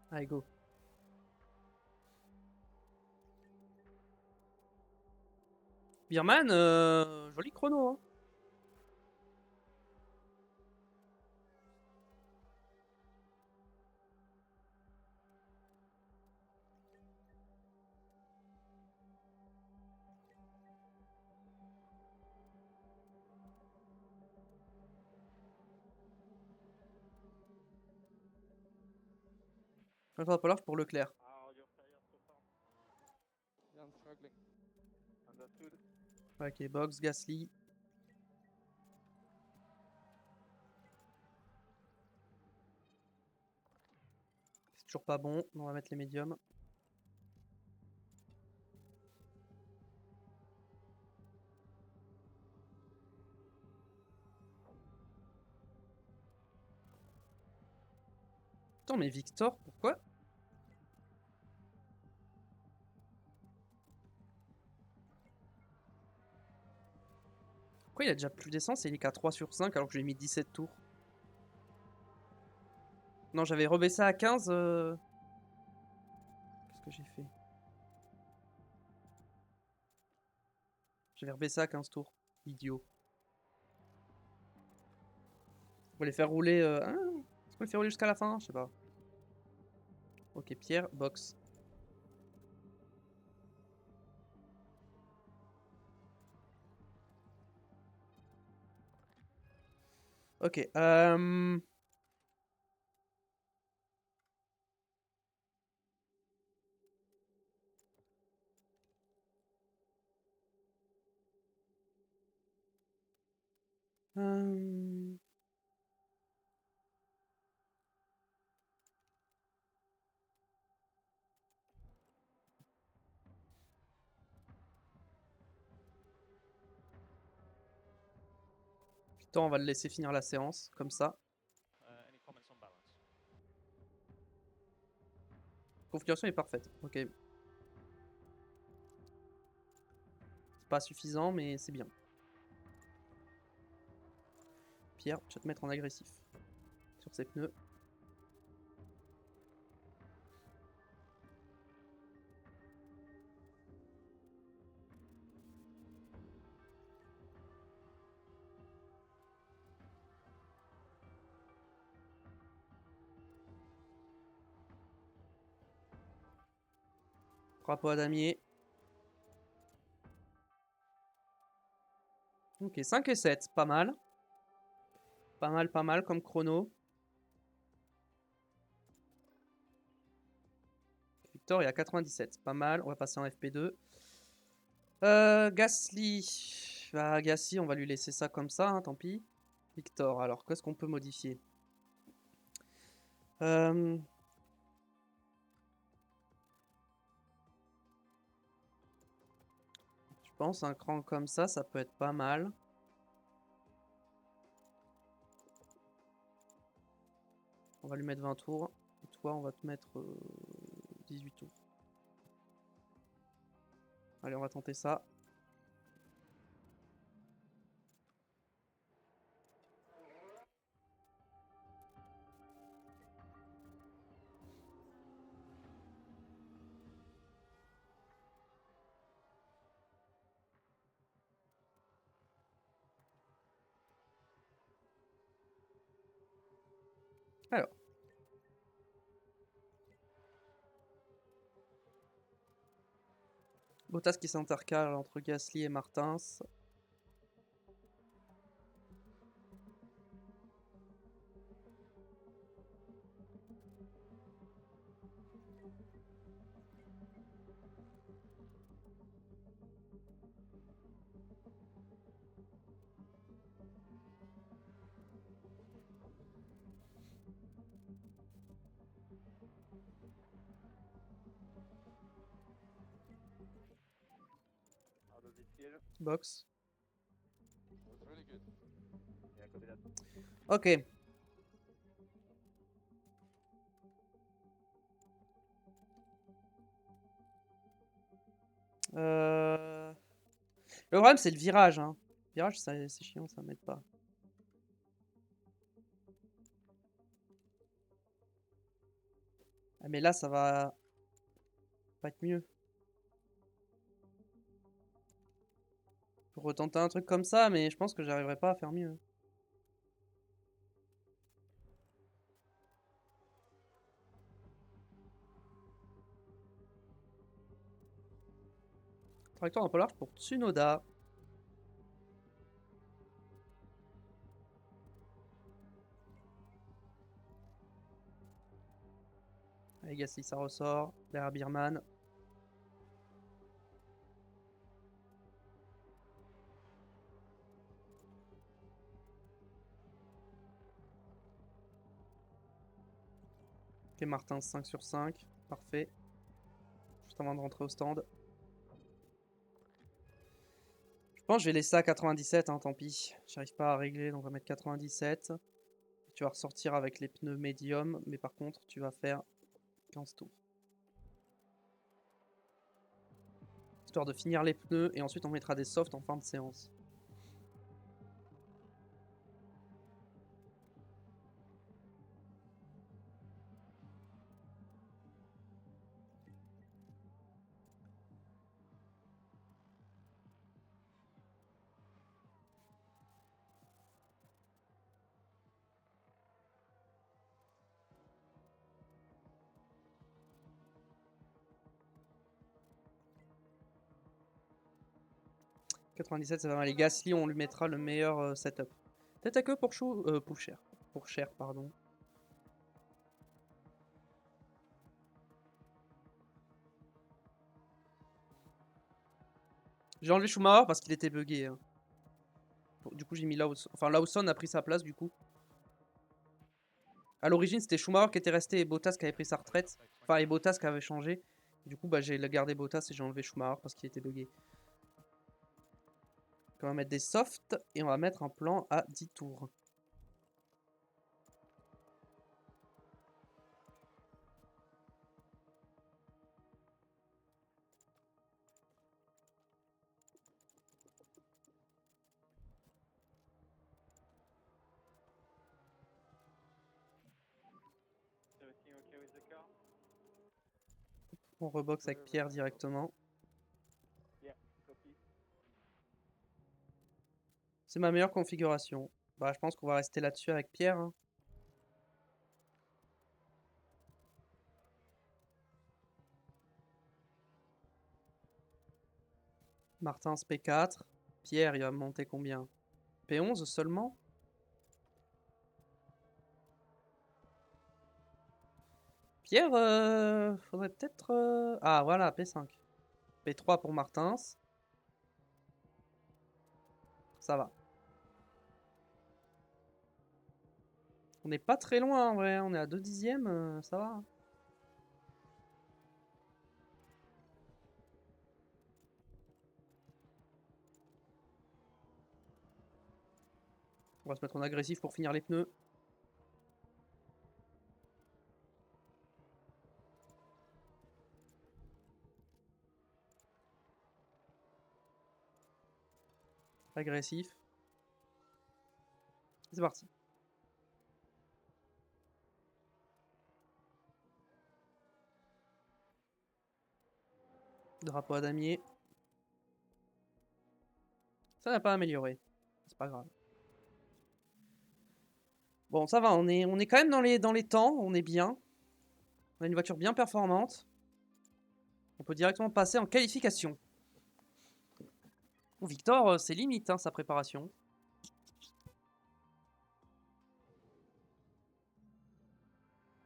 Allez, go. Birman, joli chrono. Hein. Il va falloir pour Leclerc. Ok, box, Gasly. C'est toujours pas bon. On va mettre les médiums. Putain, mais Victor, pourquoi? Pourquoi il a déjà plus d'essence et il est qu'à 3 sur 5 alors que j'ai mis 17 tours? Non, j'avais rebaissé à 15. Qu'est-ce que j'ai fait? J'avais rebaissé à 15 tours. Idiot. On va les faire rouler. Hein, est-ce qu'on les fait rouler jusqu'à la fin? Je sais pas. Ok, Pierre, box. Ok. Euh, Victor, on va le laisser finir la séance, comme ça. Configuration est parfaite. Ok. C'est pas suffisant, mais c'est bien. Pierre, tu vas te mettre en agressif. Sur ces pneus. Drapeau à damier. Ok, 5 et 7, pas mal. Pas mal comme chrono. Victor est à 97, pas mal. On va passer en FP2. Gasly. Bah, Gasly, on va lui laisser ça comme ça, hein, tant pis. Victor, alors qu'est-ce qu'on peut modifier? Je pense un cran comme ça peut être pas mal. On va lui mettre 20 tours. Et toi, on va te mettre 18 tours. Allez, on va tenter ça. Alors. Bottas qui s'intercale entre Gasly et Martins. Box. Ok. Le problème, c'est le virage. Hein. Le virage, c'est chiant, ça m'aide pas. Ah, mais là, ça va pas être mieux. Pour retenter un truc comme ça, mais je pense que j'arriverai pas à faire mieux. Trajectoire un peu large pour Tsunoda. Allez, Gasly, ça ressort. Derrière Birman. Ok, Martin, 5 sur 5. Parfait. Juste avant de rentrer au stand. Je pense que je vais laisser ça à 97, hein, tant pis. J'arrive pas à régler, donc on va mettre 97. Tu vas ressortir avec les pneus médium, mais par contre, tu vas faire 15 tours. Histoire de finir les pneus, et ensuite on mettra des softs en fin de séance. « 97, c'est pas mal. Les Gasly, on lui mettra le meilleur setup. Tête à queue pour cher. Pour cher, pardon. J'ai enlevé Schumacher parce qu'il était bugué. Hein. Du coup, j'ai mis Lawson. Enfin, Lawson a pris sa place, du coup. À l'origine, c'était Schumacher qui était resté et Bottas qui avait pris sa retraite. Enfin, et Bottas qui avait changé. Du coup, bah, j'ai gardé Bottas et j'ai enlevé Schumacher parce qu'il était bugué. Donc, on va mettre des softs et on va mettre un plan à 10 tours. On rebox avec Pierre directement. C'est ma meilleure configuration. Bah, je pense qu'on va rester là-dessus avec Pierre. Hein. Martins P4. Pierre, il va monter combien? P11 seulement? Pierre, faudrait peut-être... Ah, voilà, P5. P3 pour Martins. Ça va. On n'est pas très loin en vrai, on est à 2 dixièmes, ça va. On va se mettre en agressif pour finir les pneus. Agressif. C'est parti. Drapeau à damier. Ça n'a pas amélioré. C'est pas grave. Bon, ça va, on est quand même dans les temps, on est bien. On a une voiture bien performante. On peut directement passer en qualification. Victor, c'est limite, hein, sa préparation.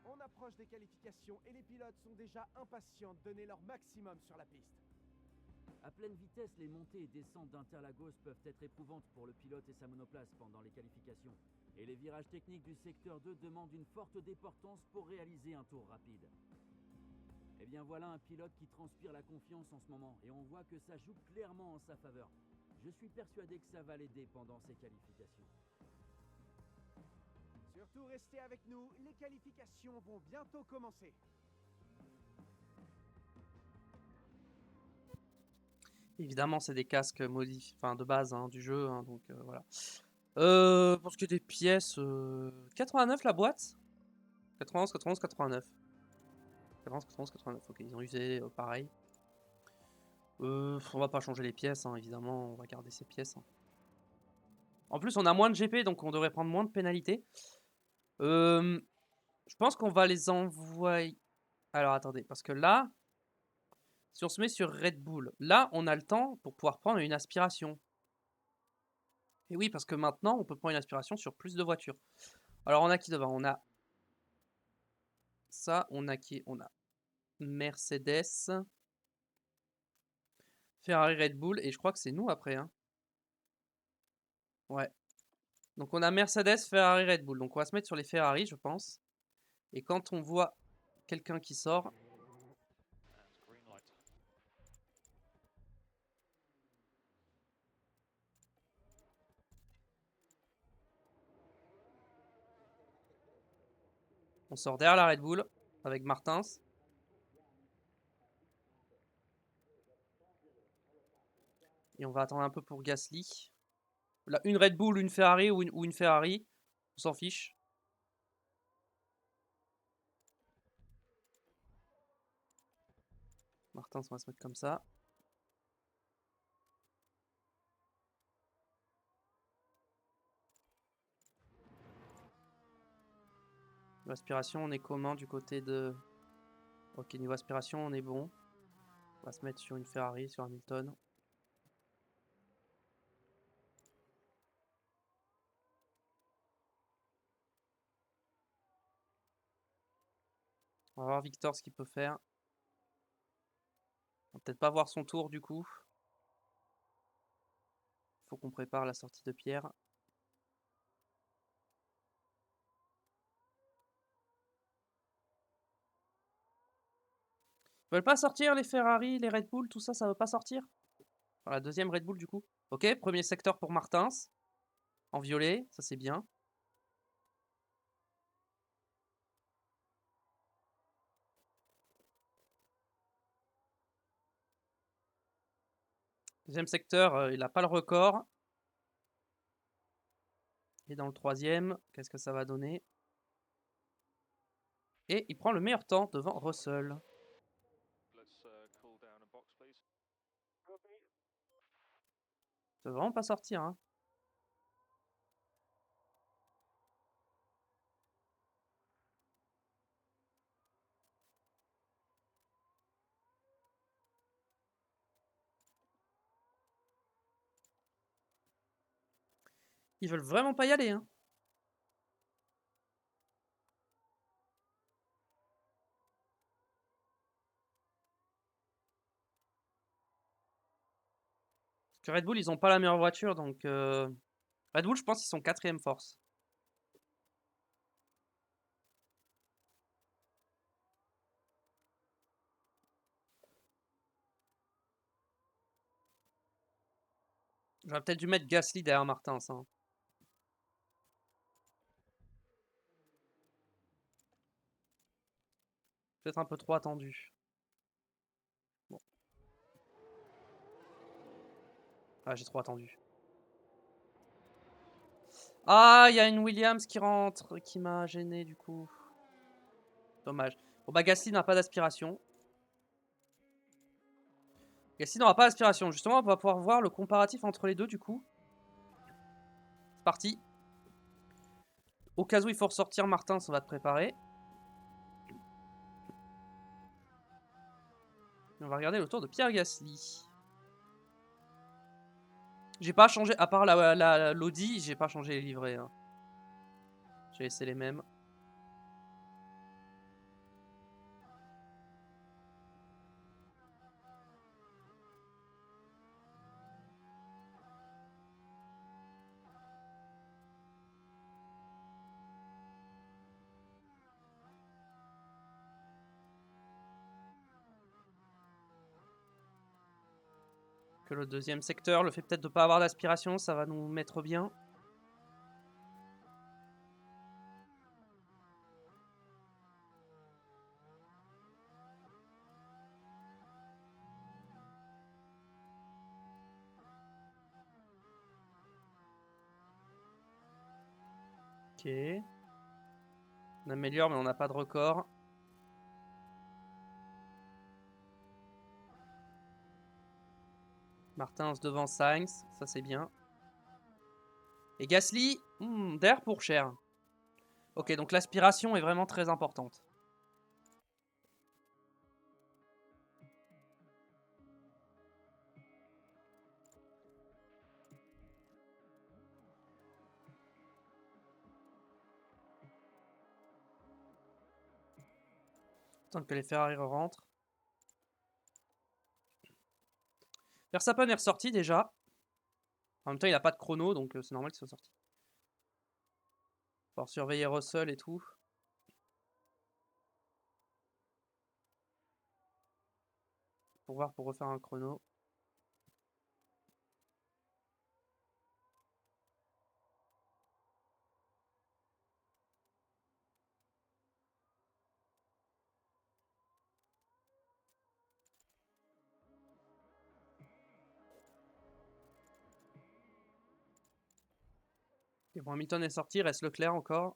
On approche des qualifications et les pilotes sont déjà impatients de donner leur maximum sur la piste. À pleine vitesse, les montées et descentes d'Interlagos peuvent être éprouvantes pour le pilote et sa monoplace pendant les qualifications. Et les virages techniques du secteur 2 demandent une forte déportance pour réaliser un tour rapide. Et bien voilà un pilote qui transpire la confiance en ce moment, et on voit que ça joue clairement en sa faveur. Je suis persuadé que ça va l'aider pendant ses qualifications. Surtout restez avec nous, les qualifications vont bientôt commencer. Évidemment, c'est des casques modifiés, enfin de base hein, du jeu, hein, donc voilà. Pour ce qui est des pièces, 89 la boîte 91, 91, 89. 91, 91, 89, ok, ils ont usé pareil. On va pas changer les pièces, hein, évidemment, on va garder ces pièces. Hein. En plus, on a moins de GP, donc on devrait prendre moins de pénalités. Je pense qu'on va les envoyer... Alors, attendez, parce que là, si on se met sur Red Bull, là, on a le temps pour pouvoir prendre une aspiration. Et oui, parce que maintenant, on peut prendre une aspiration sur plus de voitures. Alors, on a qui devant? On a ça, on a qui? On a Mercedes, Ferrari, Red Bull, et je crois que c'est nous après. Hein. Ouais. Donc, on a Mercedes, Ferrari, Red Bull. Donc, on va se mettre sur les Ferrari, je pense. Et quand on voit quelqu'un qui sort... On sort derrière la Red Bull avec Martins. Et on va attendre un peu pour Gasly. Là, une Red Bull, une Ferrari ou une Ferrari. On s'en fiche. Martins, on va se mettre comme ça. L'aspiration, on est comment du côté de... Ok, niveau aspiration, on est bon. On va se mettre sur une Ferrari, sur Hamilton. On va voir Victor ce qu'il peut faire. On va peut-être pas voir son tour du coup. Faut qu'on prépare la sortie de Pierre. Ils veulent pas sortir les Ferrari, les Red Bull, tout ça, ça veut pas sortir. Enfin, la deuxième Red Bull du coup. Ok, premier secteur pour Martins. En violet, ça c'est bien. Deuxième secteur, il n'a pas le record. Et dans le troisième, qu'est-ce que ça va donner? Et il prend le meilleur temps devant Russell. Ça veut vraiment pas sortir. Hein. Ils veulent vraiment pas y aller. Hein. Parce que Red Bull, ils ont pas la meilleure voiture. Donc Red Bull, je pense qu'ils sont quatrième force. J'aurais peut-être dû mettre Gasly derrière Martins. Hein. Peut-être un peu trop attendu. Bon. Ah, j'ai trop attendu. Ah, il y a une Williams qui rentre, qui m'a gêné du coup. Dommage. Bon bah Gasly n'a pas d'aspiration. Gasly n'aura pas d'aspiration. Justement, on va pouvoir voir le comparatif entre les deux du coup. C'est parti. Au cas où il faut ressortir, Martin, ça va te préparer. On va regarder le tour de Pierre Gasly. J'ai pas changé, à part l'Audi, j'ai pas changé les livrets. Hein. J'ai laissé les mêmes. Que le deuxième secteur, le fait peut-être de pas avoir d'aspiration, ça va nous mettre bien. Ok. On améliore, mais on n'a pas de record. Martins devant Sainz, ça c'est bien. Et Gasly, d'air pour cher. Ok, donc l'aspiration est vraiment très importante. Tant que les Ferrari rentrent. Verstappen est ressorti déjà. En même temps, il n'a pas de chrono, donc c'est normal qu'il soit sorti. Faut surveiller Russell et tout. Pour voir, pour refaire un chrono. Et bon, Hamilton est sorti, reste Leclerc encore.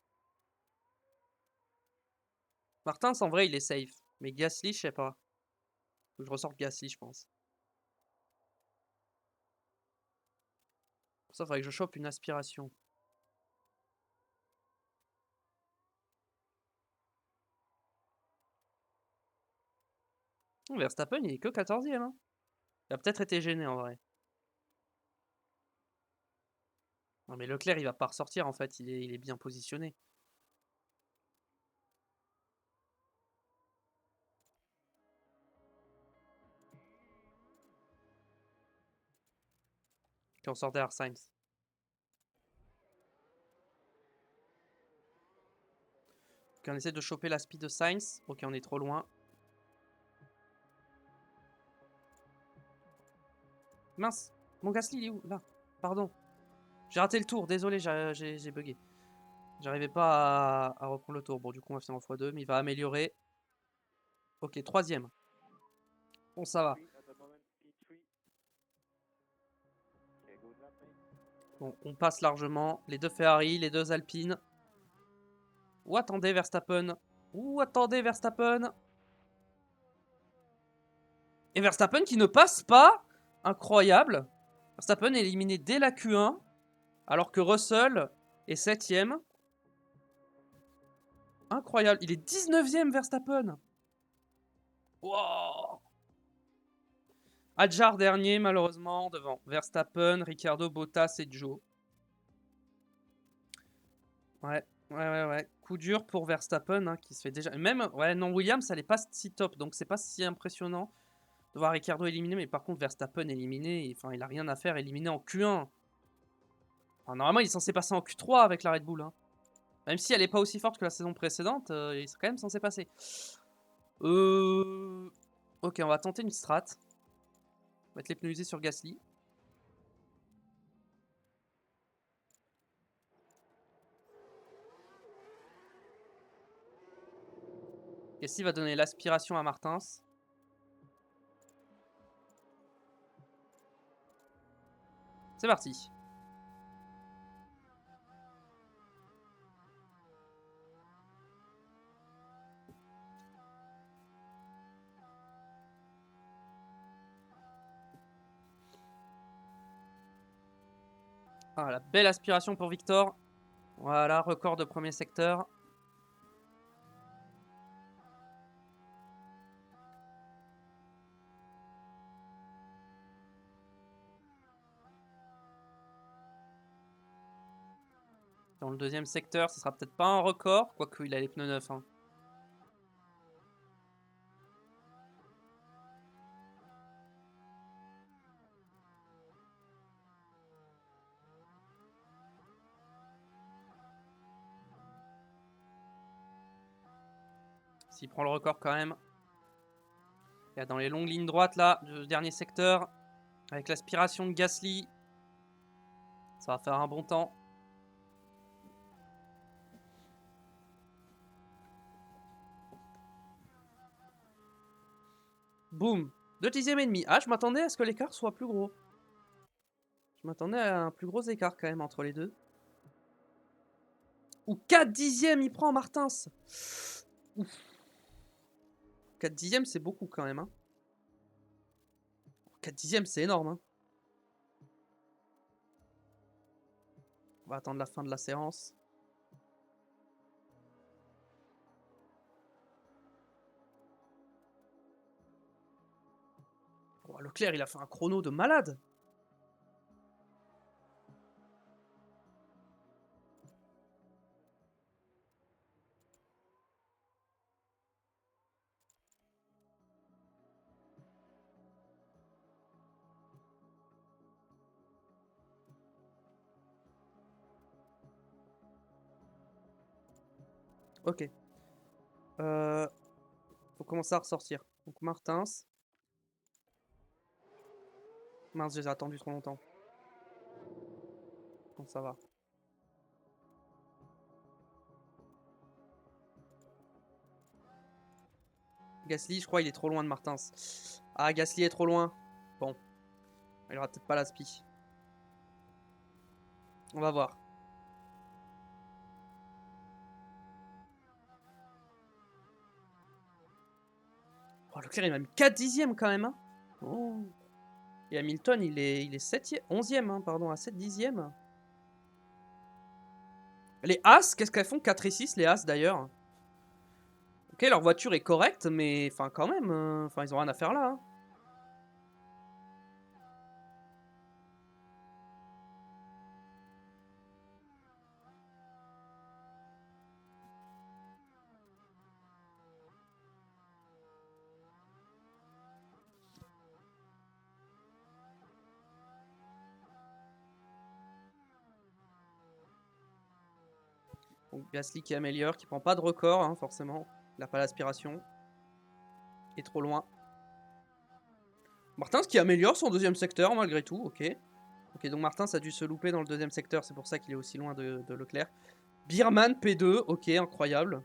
Martins, en vrai, il est safe. Mais Gasly, je sais pas. Faut que je ressorte Gasly, je pense. Pour ça, il faudrait que je chope une aspiration. Verstappen, il est que 14ème. Hein. Il a peut-être été gêné en vrai. Non, mais Leclerc, il va pas ressortir en fait. Il est bien positionné. Quand on sort derrière Sainz. Ok, on essaie de choper la speed de Sainz. Ok, on est trop loin. Mince, mon Gasly, il est où? Là, pardon. J'ai raté le tour, désolé, j'ai bugué. J'arrivais pas à reprendre le tour. Bon, du coup, on va finir en x2, mais il va améliorer. Ok, 3ème. Bon, ça va. Bon, on passe largement. Les deux Ferrari, les deux Alpines. Ou attendez, Verstappen. Ou attendez, Verstappen. Et Verstappen qui ne passe pas. Incroyable. Verstappen est éliminé dès la Q1. Alors que Russell est 7ème. Incroyable. Il est 19ème, Verstappen. Wow. Adjar dernier, malheureusement, devant Verstappen, Ricardo, Bottas et Joe. Ouais. Coup dur pour Verstappen, hein, qui se fait déjà... Même, ouais, non, Williams, ça n'est pas si top, donc c'est pas si impressionnant de voir Ricardo éliminé, mais par contre, Verstappen éliminé, enfin, il a rien à faire, éliminé en Q1. Enfin, normalement, il est censé passer en Q3 avec la Red Bull, hein. Même si elle n'est pas aussi forte que la saison précédente, il est quand même censé passer. Ok, on va tenter une strat. On va mettre les pneus usés sur Gasly. Gasly va donner l'aspiration à Martins. C'est parti. Ah, la belle aspiration pour Victor. Voilà, record de premier secteur. Dans le deuxième secteur, ce sera peut-être pas un record, quoique il a les pneus neufs. Hein. S'il prend le record quand même. Et dans les longues lignes droites là, du dernier secteur, avec l'aspiration de Gasly, ça va faire un bon temps. Boum, 2 dixièmes et demi. Ah, je m'attendais à ce que l'écart soit plus gros. Je m'attendais à un plus gros écart quand même entre les deux. Ou 4 dixièmes il prend Martins. Ouf. 4 dixièmes c'est beaucoup quand même. Hein. 4 dixièmes c'est énorme. Hein. On va attendre la fin de la séance. Oh, Leclerc il a fait un chrono de malade. Ok. Faut commencer à ressortir. Donc Martins. Mince, j'ai attendu trop longtemps. Bon, ça va. Gasly, je crois, il est trop loin de Martins. Ah, Gasly est trop loin. Bon. Il aura peut-être pas la spi. On va voir. Oh, Leclerc, il a mis 4 dixièmes quand même. Hein. Oh. Et Hamilton, il est 7e, 11e, hein, pardon, à 7 dixièmes. Les As, qu'est-ce qu'elles font 4 et 6, les As d'ailleurs. Ok, leur voiture est correcte, mais enfin quand même, enfin ils ont rien à faire là. Hein. Donc Gasly qui améliore, qui prend pas de record, hein, forcément. Il n'a pas l'aspiration. Il est trop loin. Martins qui améliore son deuxième secteur malgré tout, ok. Ok, donc Martins a dû se louper dans le deuxième secteur, c'est pour ça qu'il est aussi loin de Leclerc. Bierman P2, ok, incroyable.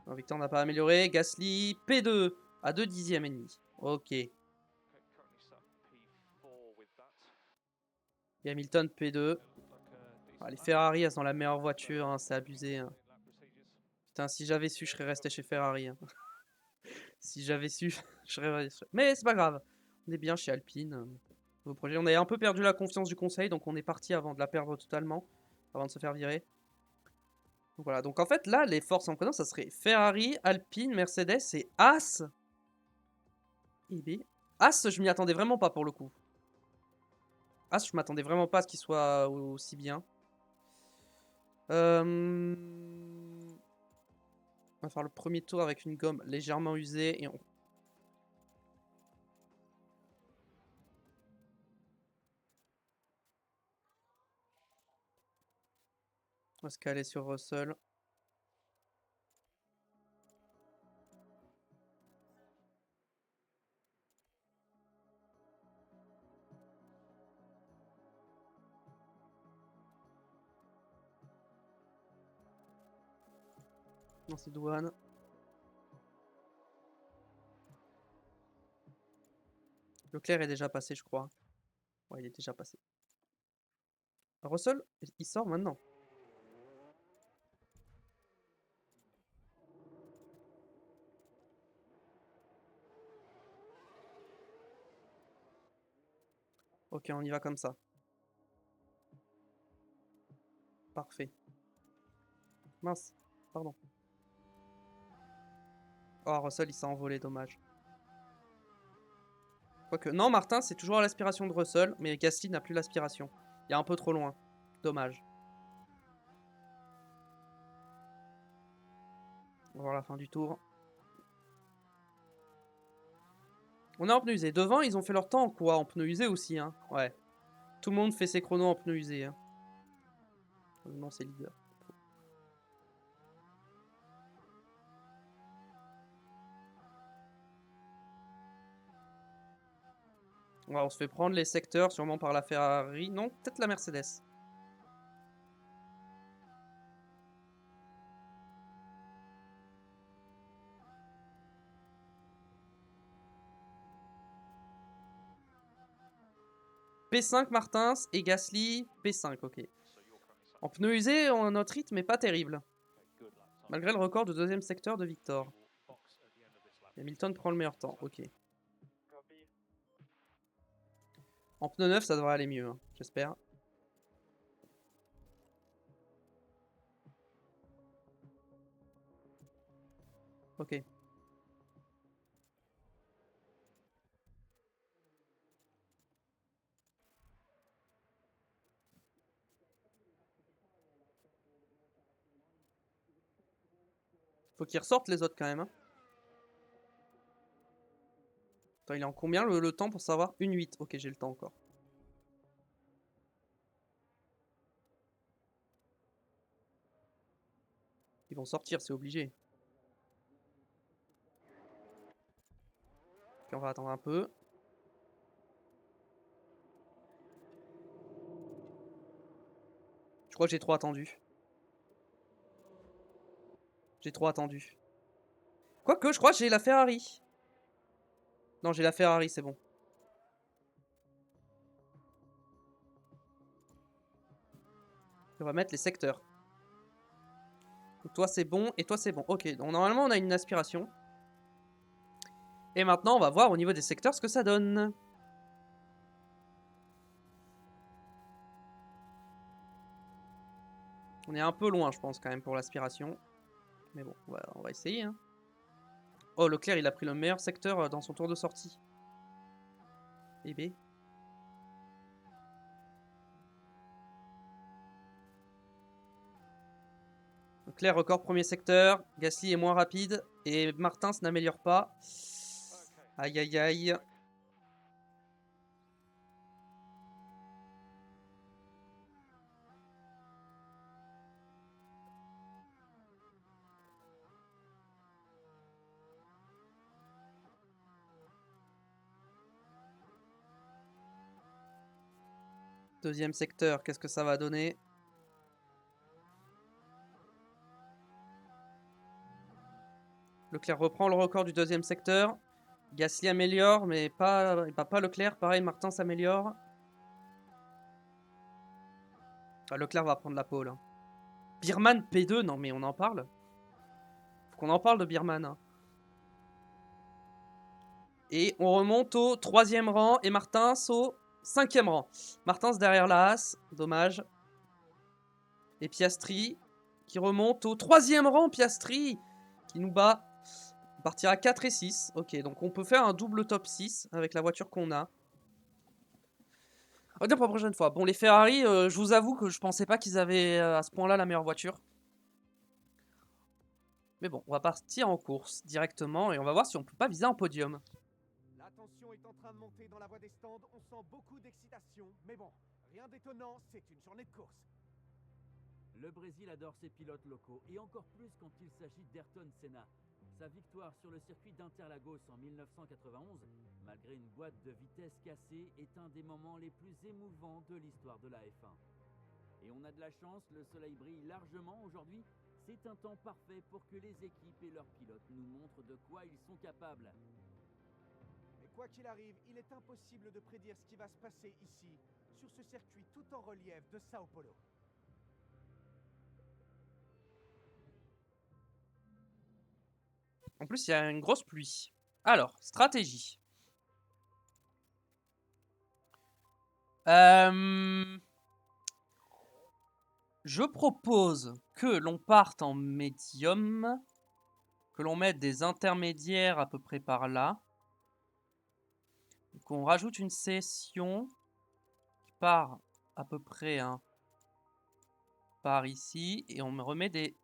Non, Victor n'a pas amélioré. Gasly P2 à 2 dixièmes et demi. Ok. Et Hamilton P2. Ah, les Ferrari, elles ont la meilleure voiture, hein, c'est abusé. Hein. Putain, si j'avais su, je serais resté chez Ferrari. Hein. Si j'avais su, je serais resté. Mais c'est pas grave. On est bien chez Alpine. Nouveau projet. On a un peu perdu la confiance du conseil, donc on est parti avant de la perdre totalement. Avant de se faire virer. Donc voilà. Donc en fait, là, les forces en présence, ça serait Ferrari, Alpine, Mercedes et As. As, je m'y attendais vraiment pas pour le coup. As, je m'attendais vraiment pas à ce qu'il soit aussi bien. On va faire le premier tour avec une gomme légèrement usée et on... On va se caler sur Russell. Non, c'est douane. Leclerc est déjà passé, je crois. Ouais, il est déjà passé. Russell, il sort maintenant. Ok, Ok, on y va comme ça. Parfait. Mince, pardon. Oh, Russell, il s'est envolé, dommage. Quoique, non, Martin, c'est toujours à l'aspiration de Russell, mais Gasly n'a plus l'aspiration. Il est un peu trop loin. Dommage. On va voir la fin du tour. On est en pneu usé. Devant, ils ont fait leur temps en quoi? En pneu usé aussi, hein. Ouais. Tout le monde fait ses chronos en pneu usé. Hein. Non, c'est leader. Ouais, on se fait prendre les secteurs, sûrement par la Ferrari. Non, peut-être la Mercedes. P5 Martins et Gasly, P5, ok. En pneu usé, notre rythme est pas terrible. Malgré le record de deuxième secteur de Victor. Hamilton prend le meilleur temps, ok. En pneu neuf, ça devrait aller mieux, hein, j'espère. Ok. Faut qu'ils ressortent les autres quand même. Hein. Attends, il est en combien le temps pour savoir? 1,8. Ok, j'ai le temps encore. Ils vont sortir, c'est obligé. Ok, on va attendre un peu. Je crois que j'ai trop attendu. J'ai trop attendu. Quoique, je crois que j'ai la Ferrari. Non, j'ai la Ferrari, c'est bon. On va mettre les secteurs. Donc toi c'est bon et toi c'est bon. Ok, donc normalement on a une aspiration. Et maintenant on va voir au niveau des secteurs ce que ça donne. On est un peu loin je pense quand même pour l'aspiration. Mais bon, on va essayer. Hein. Oh, Leclerc il a pris le meilleur secteur dans son tour de sortie. Et B. Leclerc record premier secteur. Gasly est moins rapide. Et Martins n'améliore pas. Aïe aïe aïe. Deuxième secteur, qu'est-ce que ça va donner? Leclerc reprend le record du deuxième secteur. Gasly améliore, mais pas Leclerc. Pareil, Martin s'améliore. Ah, Leclerc va prendre la pole. Hein. Birman P2, non mais on en parle. Faut qu'on en parle de Birman. Hein. Et on remonte au 3e rang et Martins au 5e rang. Martins derrière la Haas, dommage. Et Piastri qui remonte au 3e rang. Piastri qui nous bat. On partira à 4 et 6. Ok, donc on peut faire un double top 6 avec la voiture qu'on a. On va dire pour la prochaine fois. Bon, les Ferrari, je vous avoue que je pensais pas qu'ils avaient à ce point-là la meilleure voiture. Mais bon, on va partir en course directement et on va voir si on peut pas viser un podium. La tension est en train de monter dans la voie des stands, on sent beaucoup d'excitation, mais bon, rien d'étonnant, c'est une journée de course. Le Brésil adore ses pilotes locaux, et encore plus quand il s'agit d'Ayrton Senna. Sa victoire sur le circuit d'Interlagos en 1991, malgré une boîte de vitesse cassée, est un des moments les plus émouvants de l'histoire de la F1. Et on a de la chance, le soleil brille largement aujourd'hui. C'est un temps parfait pour que les équipes et leurs pilotes nous montrent de quoi ils sont capables. Mais quoi qu'il arrive, il est impossible de prédire ce qui va se passer ici, sur ce circuit tout en relief de Sao Paulo. En plus, il y a une grosse pluie. Alors, stratégie. Je propose que l'on parte en médium, que l'on mette des intermédiaires à peu près par là, qu'on rajoute une session qui part à peu près par ici, et on me remet des...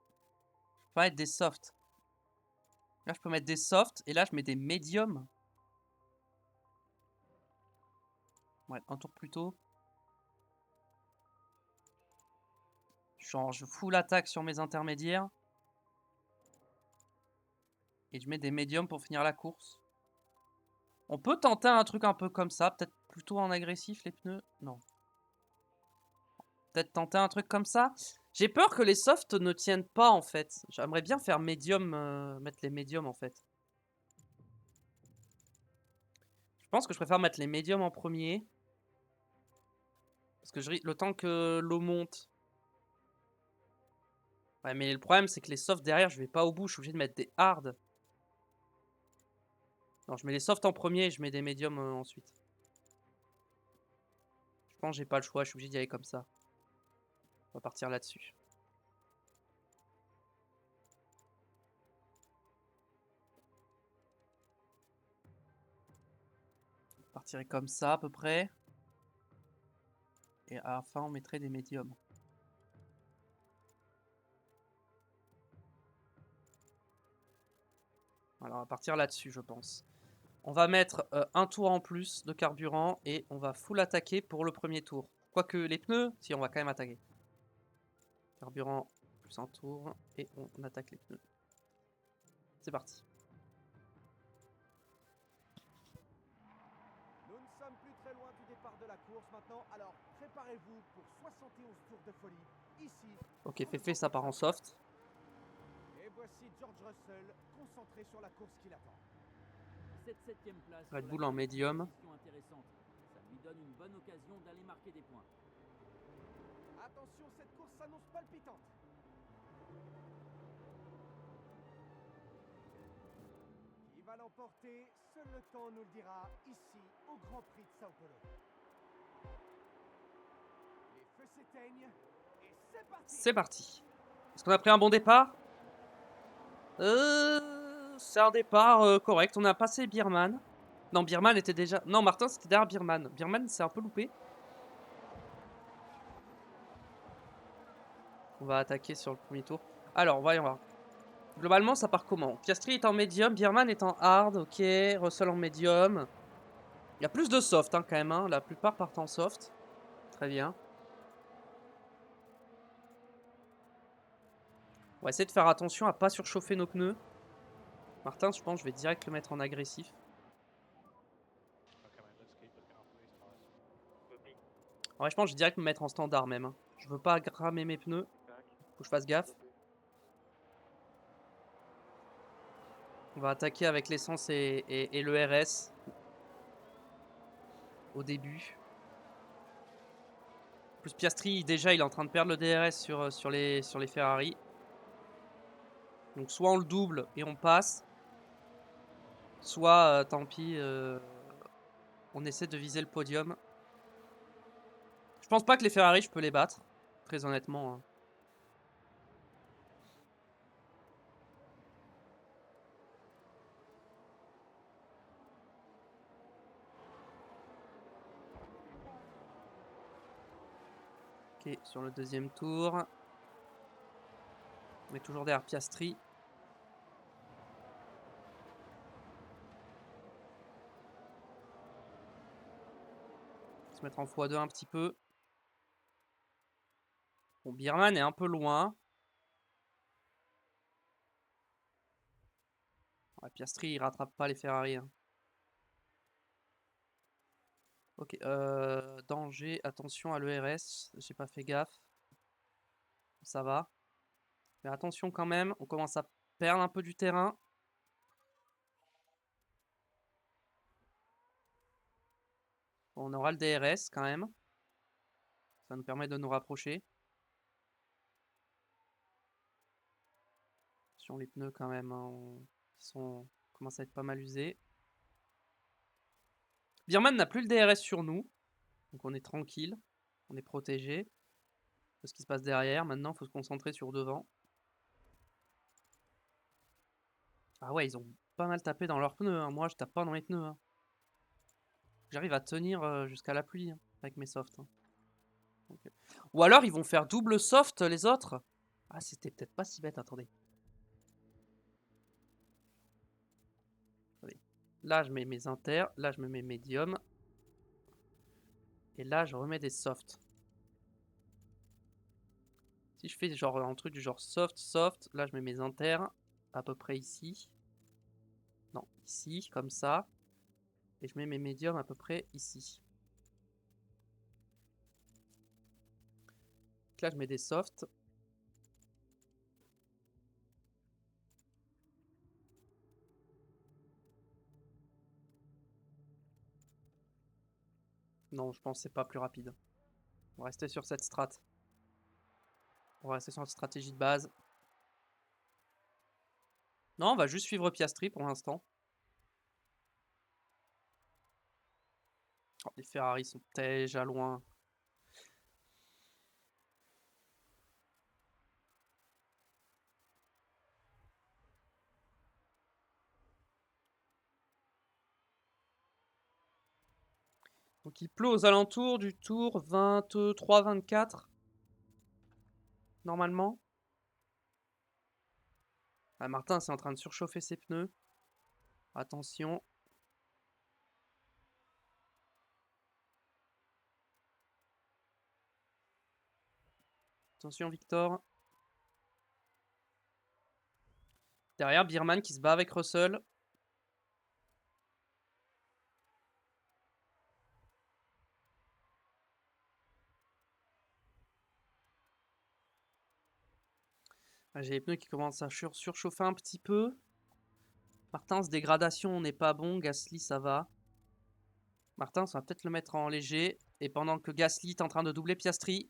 Je peux mettre des softs. Là, je peux mettre des softs, et là, je mets des médiums. Ouais, un tour plus tôt. Je fous l'attaque sur mes intermédiaires. Et je mets des médiums pour finir la course. On peut tenter un truc un peu comme ça. Peut-être plutôt en agressif, les pneus. Non. Peut-être tenter un truc comme ça. J'ai peur que les softs ne tiennent pas, en fait. J'aimerais bien faire médium, mettre les médiums, en fait. Je pense que je préfère mettre les médiums en premier. Parce que le temps que l'eau monte... Ouais, mais le problème, c'est que les softs derrière, je vais pas au bout. Je suis obligé de mettre des hard. Non, je mets les softs en premier et je mets des médiums ensuite. Je pense que j'ai pas le choix. Je suis obligé d'y aller comme ça. On va partir là-dessus. On partirait comme ça à peu près. Et à la fin, on mettrait des médiums. Alors, on va partir là-dessus, je pense. On va mettre un tour en plus de carburant et on va full attaquer pour le premier tour. Quoique les pneus, si on va quand même attaquer. Carburant plus un tour et on attaque les pneus. C'est parti. Nous ne sommes plus très loin du départ de la course maintenant, alors préparez-vous pour 71 tours de folie, ici. Ok, Féfé, ça part en soft. Et voici George Russell, concentré sur la course qui l'attend. Cette 7ème place Red sur Bull la en carte médium. position intéressante. Ça lui donne une bonne occasion d'aller marquer des points. Attention, cette course s'annonce palpitante. Qui va l'emporter? Seul le temps nous le dira, ici, au Grand Prix de Sao Paulo. Les feux s'éteignent, et c'est parti. C'est parti. Est-ce qu'on a pris un bon départ? C'est un départ correct. On a passé Birman. Non, Birman était déjà... Non, Martin, c'était derrière Birman. Birman, c'est un peu loupé. On va attaquer sur le premier tour. Alors, voyons voir. Globalement, ça part comment? Piastri est en médium, Birman est en hard, ok. Russell en médium. Il y a plus de soft hein, quand même. Hein. La plupart partent en soft. Très bien. On va essayer de faire attention à pas surchauffer nos pneus. Martin, je pense que je vais direct le mettre en agressif. Ouais, je pense que je vais direct me mettre en standard même. Hein. Je veux pas cramer mes pneus. Faut que je fasse gaffe. On va attaquer avec l'essence et le RS. Au début. En plus Piastri, déjà, il est en train de perdre le DRS sur les Ferrari. Donc soit on le double et on passe. Soit, tant pis, on essaie de viser le podium. Je pense pas que les Ferrari, je peux les battre. Très honnêtement. Hein. Ok, sur le deuxième tour. On est toujours derrière Piastri. On va se mettre en x2 un petit peu. Bon, Birman est un peu loin. Ouais, Piastri, il rattrape pas les Ferrari. Hein. Ok, danger, attention à l'ERS. J'ai pas fait gaffe. Ça va. Mais attention quand même, on commence à perdre un peu du terrain. Bon, on aura le DRS quand même. Ça nous permet de nous rapprocher. Sur les pneus quand même, hein, commencent à être pas mal usés. Birman n'a plus le DRS sur nous. Donc on est tranquille, on est protégé de ce qui se passe derrière. Maintenant, il faut se concentrer sur devant. Ah ouais, ils ont pas mal tapé dans leurs pneus, hein. Moi, je tape pas dans mes pneus, hein. J'arrive à tenir jusqu'à la pluie hein, avec mes softs, hein. Donc, ou alors, ils vont faire double soft, les autres. Ah, c'était peut-être pas si bête, attendez. Attendez. Là, je mets mes inters, là, je me mets médium. Et là, je remets des softs. Si je fais genre un truc du genre soft, soft, là, je mets mes inters à peu près ici. Non, ici, comme ça. Et je mets mes médiums à peu près ici. Donc là, je mets des softs. Non, je pense que c'est pas plus rapide. On va rester sur cette strat. On va rester sur notre stratégie de base. Non, on va juste suivre Piastri pour l'instant. Oh, les Ferrari sont déjà loin. Donc il pleut aux alentours du tour 23-24. Normalement. Ah, Martin, c'est en train de surchauffer ses pneus. Attention. Attention, Victor. Derrière, Birman qui se bat avec Russell. Ah, j'ai les pneus qui commencent à surchauffer un petit peu. Martin, dégradation, n'est pas bon. Gasly, ça va. Martin, ça va peut-être le mettre en léger. Et pendant que Gasly est en train de doubler Piastri.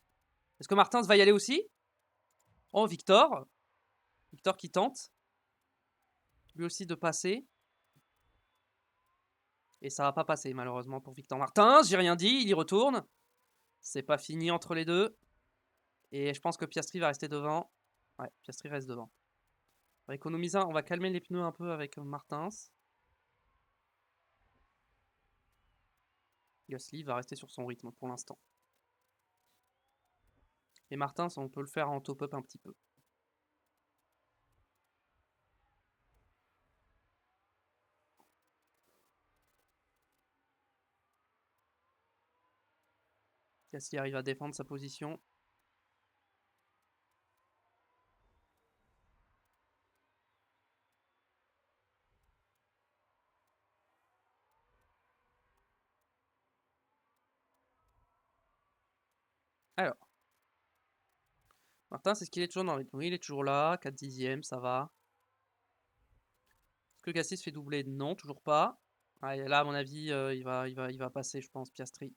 Est-ce que Martin va y aller aussi? Oh, Victor. Victor qui tente. Lui aussi de passer. Et ça va pas passer malheureusement pour Victor Martin. J'ai rien dit, il y retourne. C'est pas fini entre les deux. Et je pense que Piastri va rester devant. Ouais, Piastri reste devant. On va économiser, on va calmer les pneus un peu avec Martins. Gasly va rester sur son rythme pour l'instant. Et Martins, on peut le faire en top-up un petit peu. Gasly arrive à défendre sa position. Alors. Martin, c'est ce qu'il est toujours dans le rythme. Oui, il est toujours là. 4 dixièmes, ça va. Est-ce que Gasly se fait doubler? Non, toujours pas. Ah, et là, à mon avis, il va passer, je pense, Piastri.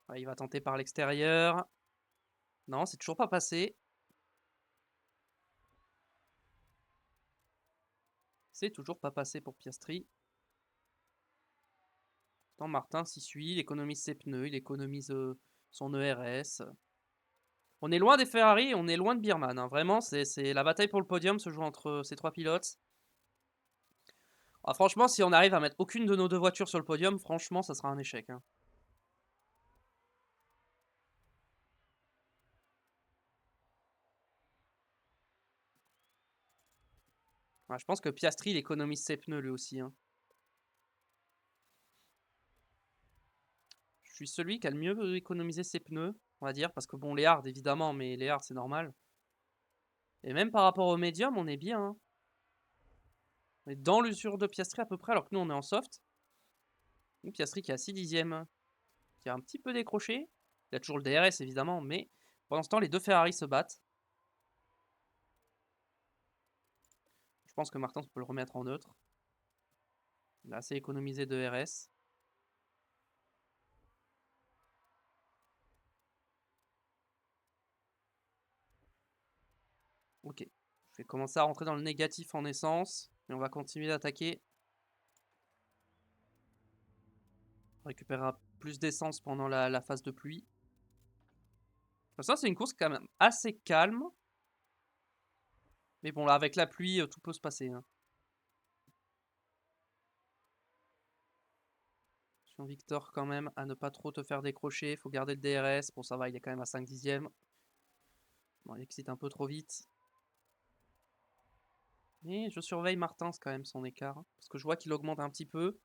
Ouais, il va tenter par l'extérieur. Non, c'est toujours pas passé. C'est toujours pas passé pour Piastri. Tant Martin s'y suit, il économise ses pneus, il économise son ERS. On est loin des Ferrari, on est loin de Birman, hein. Vraiment, c'est la bataille pour le podium se joue entre ces trois pilotes. Ah, franchement, si on arrive à mettre aucune de nos deux voitures sur le podium, franchement, ça sera un échec, hein. Ouais, je pense que Piastri, il économise ses pneus lui aussi, hein. Je suis celui qui a le mieux économisé ses pneus, on va dire, parce que bon, les hard évidemment, mais les hard c'est normal. Et même par rapport au médium, on est bien, hein. On est dans l'usure de Piastri à peu près, alors que nous on est en soft. Donc Piastri qui a 6 dixièmes, qui a un petit peu décroché. Il a toujours le DRS évidemment, mais pour l'instant les deux Ferrari se battent. Je pense que Martin peut le remettre en neutre. Il a assez économisé de RS. Ok. Je vais commencer à rentrer dans le négatif en essence. Et on va continuer d'attaquer. récupérera plus d'essence pendant la phase de pluie. Ça, c'est une course quand même assez calme. Mais bon, là, avec la pluie, tout peut se passer. Hein. Attention, Victor, quand même, à ne pas trop te faire décrocher. Faut garder le DRS. Bon, ça va, il est quand même à 5 dixièmes. Bon, il excite un peu trop vite. Mais je surveille Martins quand même, son écart. Hein, parce que je vois qu'il augmente un petit peu.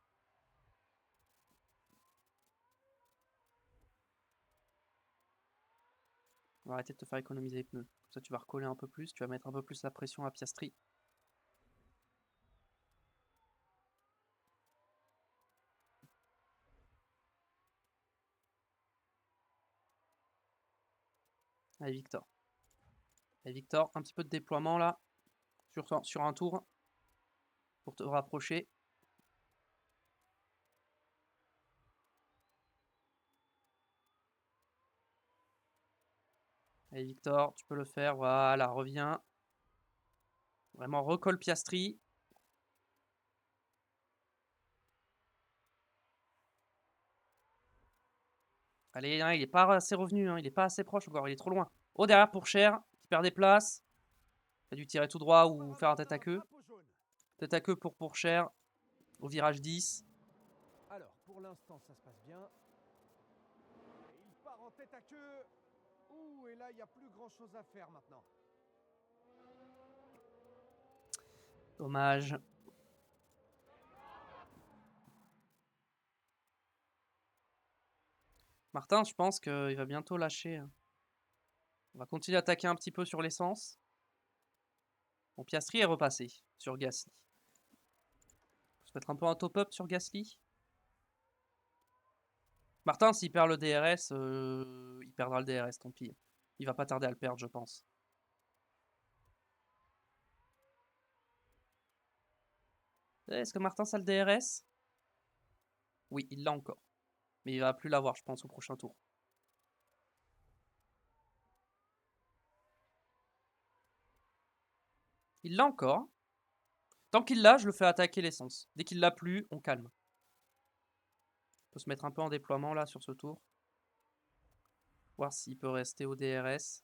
On va arrêter de te faire économiser les pneus. Comme ça, tu vas recoller un peu plus. Tu vas mettre un peu plus la pression à Piastri. Allez, Victor. Allez, Victor, un petit peu de déploiement là. Sur un tour. Pour te rapprocher. Allez, Victor, tu peux le faire. Voilà, reviens. Vraiment, recolle Piastri. Allez, hein, il n'est pas assez revenu. Hein, il n'est pas assez proche encore. Il est trop loin. Oh, derrière pour Cher, qui perd des places. Il a dû tirer tout droit ou faire un tête à queue. Tête à queue pour Cher. Au virage 10. Alors, pour l'instant, ça se passe bien. Et il part en tête à queue. Ouh, et là, il n'y a plus grand-chose à faire maintenant. Dommage. Martin, je pense qu'il va bientôt lâcher. Hein. On va continuer à attaquer un petit peu sur l'essence. Bon, Piastri est repassé sur Gasly. On va se mettre un peu un top-up sur Gasly. Martin, s'il perd le DRS, il perdra le DRS, tant pis. Il va pas tarder à le perdre, je pense. Est-ce que Martin a le DRS? Oui, il l'a encore. Mais il va plus l'avoir, je pense, au prochain tour. Il l'a encore. Tant qu'il l'a, je le fais attaquer l'essence. Dès qu'il l'a plus, on calme. On peut se mettre un peu en déploiement là sur ce tour. Voir s'il peut rester au DRS.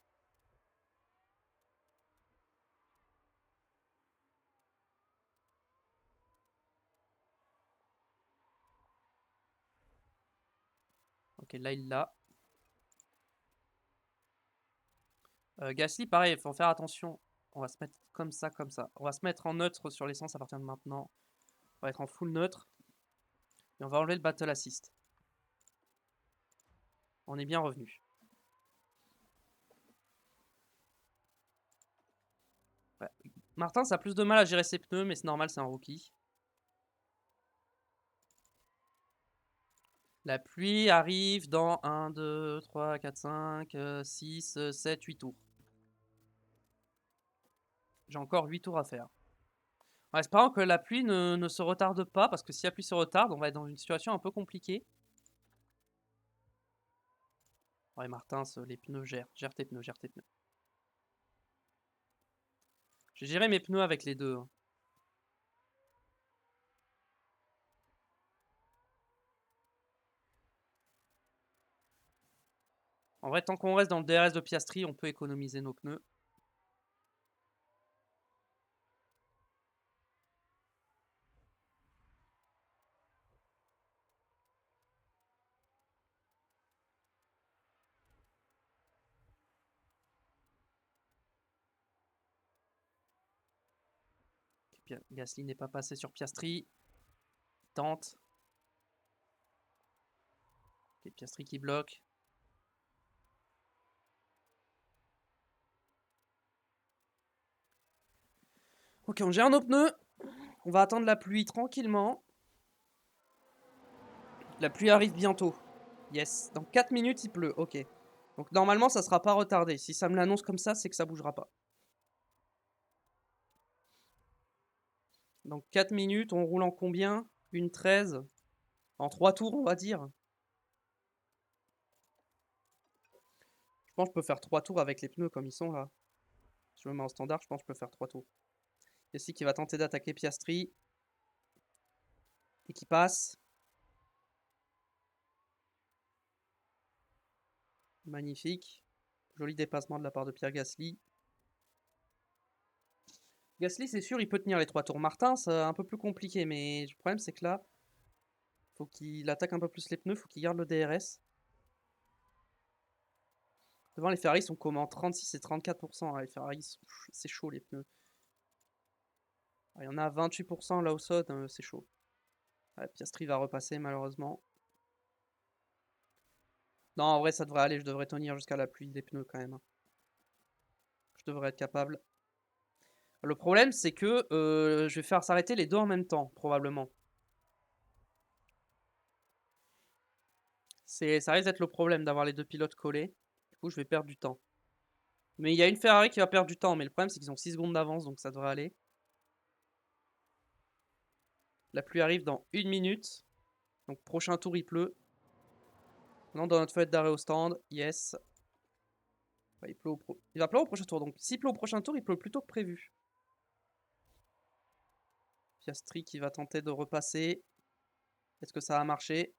Ok, là il l'a. Gasly, pareil, il faut faire attention. On va se mettre comme ça, comme ça. On va se mettre en neutre sur l'essence à partir de maintenant. On va être en full neutre. Et on va enlever le battle assist. On est bien revenu. Ouais. Martin, ça a plus de mal à gérer ses pneus, mais c'est normal, c'est un rookie. La pluie arrive dans 1, 2, 3, 4, 5, 6, 7, 8 tours. J'ai encore 8 tours à faire. En espérant que la pluie ne se retarde pas, parce que si la pluie se retarde, on va être dans une situation un peu compliquée. Ouais, Martin, les pneus gèrent. Gère tes pneus, gère tes pneus. J'ai géré mes pneus avec les deux. Hein. En vrai, tant qu'on reste dans le DRS de Piastri, on peut économiser nos pneus. Gasly n'est pas passé sur Piastri. Il tente. Okay, Piastri qui bloque. Ok, on gère nos pneus. On va attendre la pluie tranquillement. La pluie arrive bientôt. Yes. Dans 4 minutes, il pleut. Ok. Donc normalement, ça sera pas retardé. Si ça me l'annonce comme ça, c'est que ça bougera pas. Donc 4 minutes, on roule en combien? Une 13. En 3 tours, on va dire. Je pense que je peux faire 3 tours avec les pneus comme ils sont là. Si je me mets en standard, je pense que je peux faire 3 tours. Ici qui va tenter d'attaquer Piastri. Et qui passe. Magnifique. Joli dépassement de la part de Pierre Gasly. Gasly, c'est sûr, il peut tenir les 3 tours. Martin, c'est un peu plus compliqué, mais le problème, c'est que là, faut qu'il attaque un peu plus les pneus, faut qu'il garde le DRS. Devant, les Ferrari sont comment? 36 et 34%. Les Ferrari, c'est chaud, les pneus. Il y en a 28% là au sol, c'est chaud. Piastri va repasser, malheureusement. Non, en vrai, ça devrait aller. Je devrais tenir jusqu'à la pluie des pneus, quand même. Je devrais être capable. Le problème, c'est que je vais faire s'arrêter les deux en même temps, probablement. Ça risque d'être le problème d'avoir les deux pilotes collés. Du coup, je vais perdre du temps. Mais il y a une Ferrari qui va perdre du temps. Mais le problème, c'est qu'ils ont 6 secondes d'avance, donc ça devrait aller. La pluie arrive dans 1 minute. Donc, prochain tour, il pleut. Non, dans notre fenêtre d'arrêt au stand. Yes. Il va pleuvoir au prochain tour. Donc, s'il pleut au prochain tour, il pleut plus tôt que prévu. Piastri qui va tenter de repasser. Est-ce que ça a marché?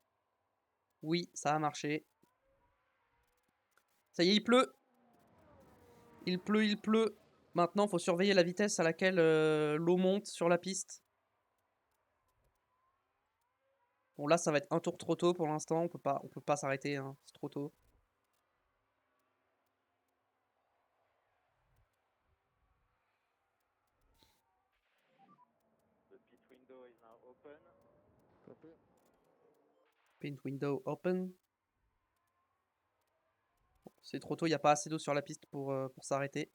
Oui, ça a marché. Ça y est, il pleut. Il pleut, il pleut. Maintenant, il faut surveiller la vitesse à laquelle l'eau monte sur la piste. Bon, là, ça va être un tour trop tôt pour l'instant. On peut pas s'arrêter, hein. C'est trop tôt. Pit window open. C'est trop tôt, il n'y a pas assez d'eau sur la piste pour s'arrêter.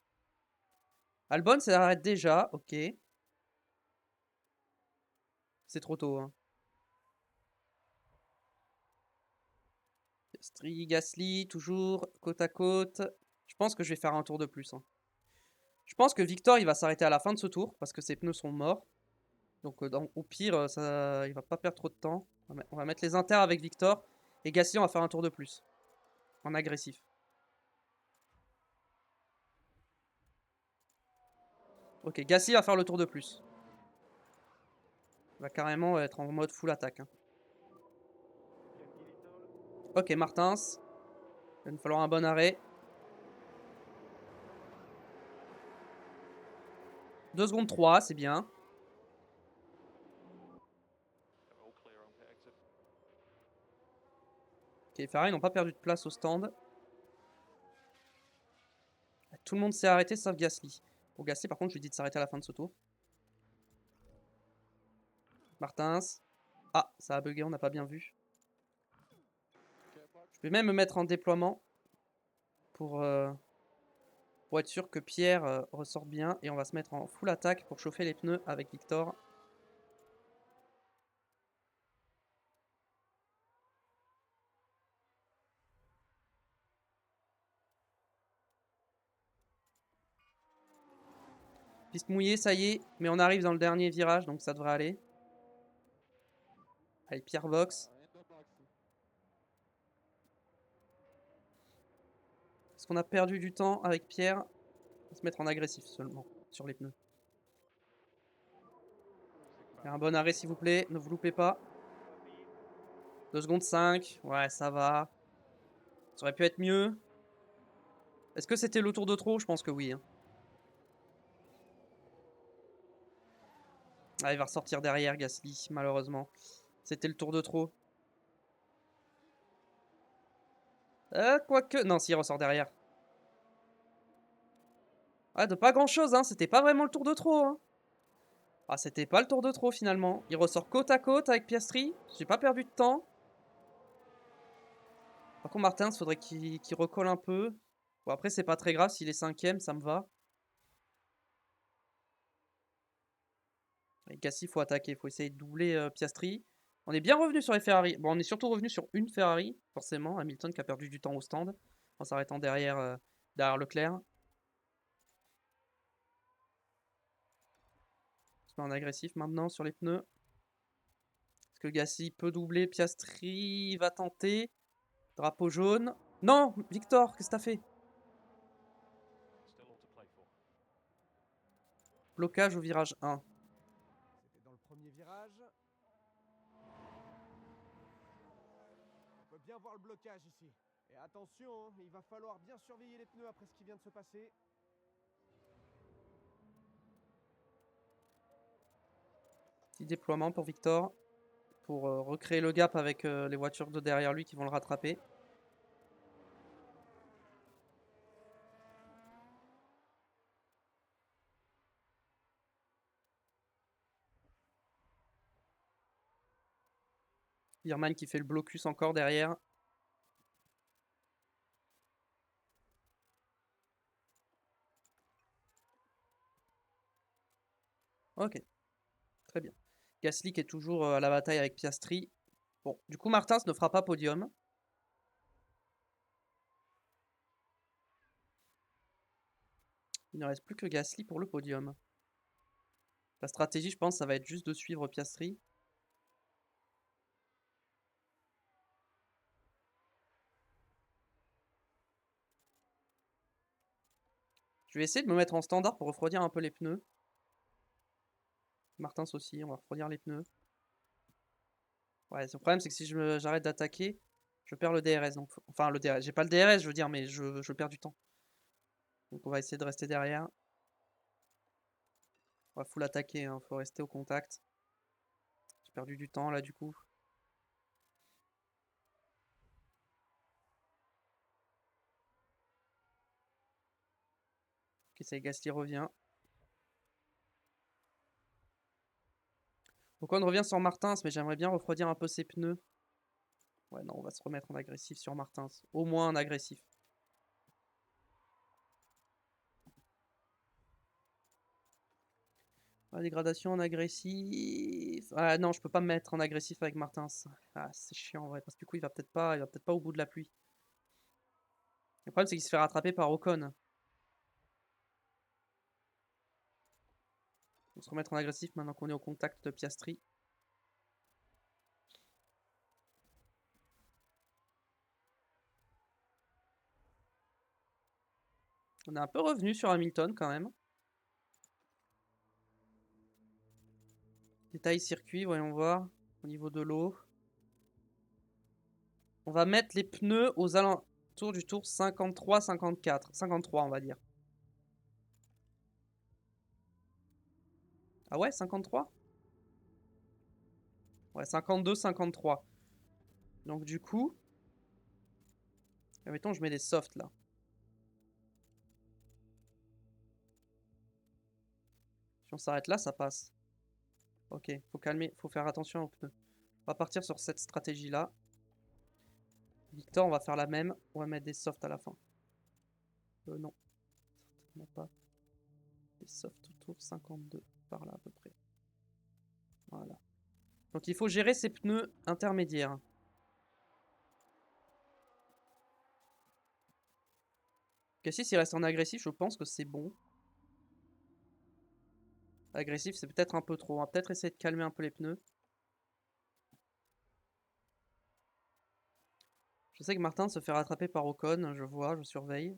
Albon s'arrête déjà, ok. C'est trop tôt, hein. Piastri, Gasly, toujours côte à côte. Je pense que je vais faire un tour de plus, hein. Je pense que Victor, il va s'arrêter à la fin de ce tour parce que ses pneus sont morts. Donc au pire, il va pas perdre trop de temps. On va mettre les inters avec Victor. Et Gasly, on va faire un tour de plus. En agressif. Ok, Gasly va faire le tour de plus. Il va carrément être en mode full attaque, hein. Ok, Martins. Il va nous falloir un bon arrêt. 2 secondes 3, c'est bien. Ok, Ferrari n'ont pas perdu de place au stand. Tout le monde s'est arrêté sauf Gasly. Pour Gasly, par contre, je lui dis de s'arrêter à la fin de ce tour. Martins. Ah, ça a bugué, on n'a pas bien vu. Je vais même me mettre en déploiement pour être sûr que Pierre ressort bien. Et on va se mettre en full attaque pour chauffer les pneus avec Victor. Piste mouillée, ça y est. Mais on arrive dans le dernier virage, donc ça devrait aller. Allez, Pierre Box. Est-ce qu'on a perdu du temps avec Pierre? On va se mettre en agressif seulement sur les pneus. Faire un bon arrêt s'il vous plaît, ne vous loupez pas. 2 secondes 5, ouais ça va. Ça aurait pu être mieux. Est-ce que c'était le tour de trop? Je pense que oui, hein. Ah, il va ressortir derrière Gasly, malheureusement. C'était le tour de trop. Quoique... Non, s'il ressort derrière. Ah, de pas grand-chose, hein. C'était pas vraiment le tour de trop, hein. Ah, c'était pas le tour de trop, finalement. Il ressort côte à côte avec Piastri. J'ai pas perdu de temps. Par contre, Martins, faudrait qu'il recolle un peu. Bon, après, c'est pas très grave. S'il est 5ème, ça me va. Et Gasly, faut attaquer. Faut essayer de doubler Piastri. On est bien revenu sur les Ferrari. Bon, on est surtout revenu sur une Ferrari, forcément. Hamilton qui a perdu du temps au stand en s'arrêtant derrière Leclerc. On se met en agressif maintenant sur les pneus. Est-ce que Gasly peut doubler? Piastri va tenter. Drapeau jaune. Non, Victor, qu'est-ce que t'as fait? Blocage au virage 1. C'était dans le premier virage. On peut bien voir le blocage ici. Et Et attention, hein, il va falloir bien surveiller les pneus après ce qui vient de se passer. Petit déploiement pour Victor. Pour recréer le gap avec les voitures de derrière lui qui vont le rattraper. Birman qui fait le blocus encore derrière. Ok, très bien. Gasly qui est toujours à la bataille avec Piastri. Bon, du coup Martins ne fera pas podium. Il ne reste plus que Gasly pour le podium. La stratégie, je pense, ça va être juste de suivre Piastri. Je vais essayer de me mettre en standard pour refroidir un peu les pneus. Martins aussi, on va refroidir les pneus. Ouais, le problème c'est que si j'arrête d'attaquer, je perds le DRS. Donc, enfin, le DRS, j'ai pas le DRS, je veux dire, mais je perds du temps. Donc on va essayer de rester derrière. On va full attaquer, hein, faut rester au contact. J'ai perdu du temps là du coup. Ok, ça y est, Gasly revient. Ocon revient sur Martins, mais j'aimerais bien refroidir un peu ses pneus. Ouais, non, on va se remettre en agressif sur Martins. Au moins en agressif. La dégradation en agressif. Ah non, je peux pas me mettre en agressif avec Martins. Ah, c'est chiant en vrai, parce que du coup, il va peut-être pas au bout de la pluie. Le problème, c'est qu'il se fait rattraper par Ocon. On va se remettre en agressif maintenant qu'on est au contact de Piastri. On est un peu revenu sur Hamilton quand même. Détail circuit, voyons voir. Au niveau de l'eau. On va mettre les pneus aux alentours du tour 53-54. 53, on va dire. Ah ouais, 53? Ouais, 52-53. Donc du coup, admettons, je mets des softs là. Si on s'arrête là, ça passe. Ok, faut calmer, faut faire attention aux pneus. On va partir sur cette stratégie là. Victor, on va faire la même. On va mettre des softs à la fin. Non, certainement pas. Des softs autour 52, par là à peu près. Voilà. Donc il faut gérer ces pneus intermédiaires. Cassis, s'il reste en agressif, je pense que c'est bon. Agressif, c'est peut-être un peu trop. On va peut-être essayer de calmer un peu les pneus. Je sais que Martin se fait rattraper par Ocon, je vois, je surveille.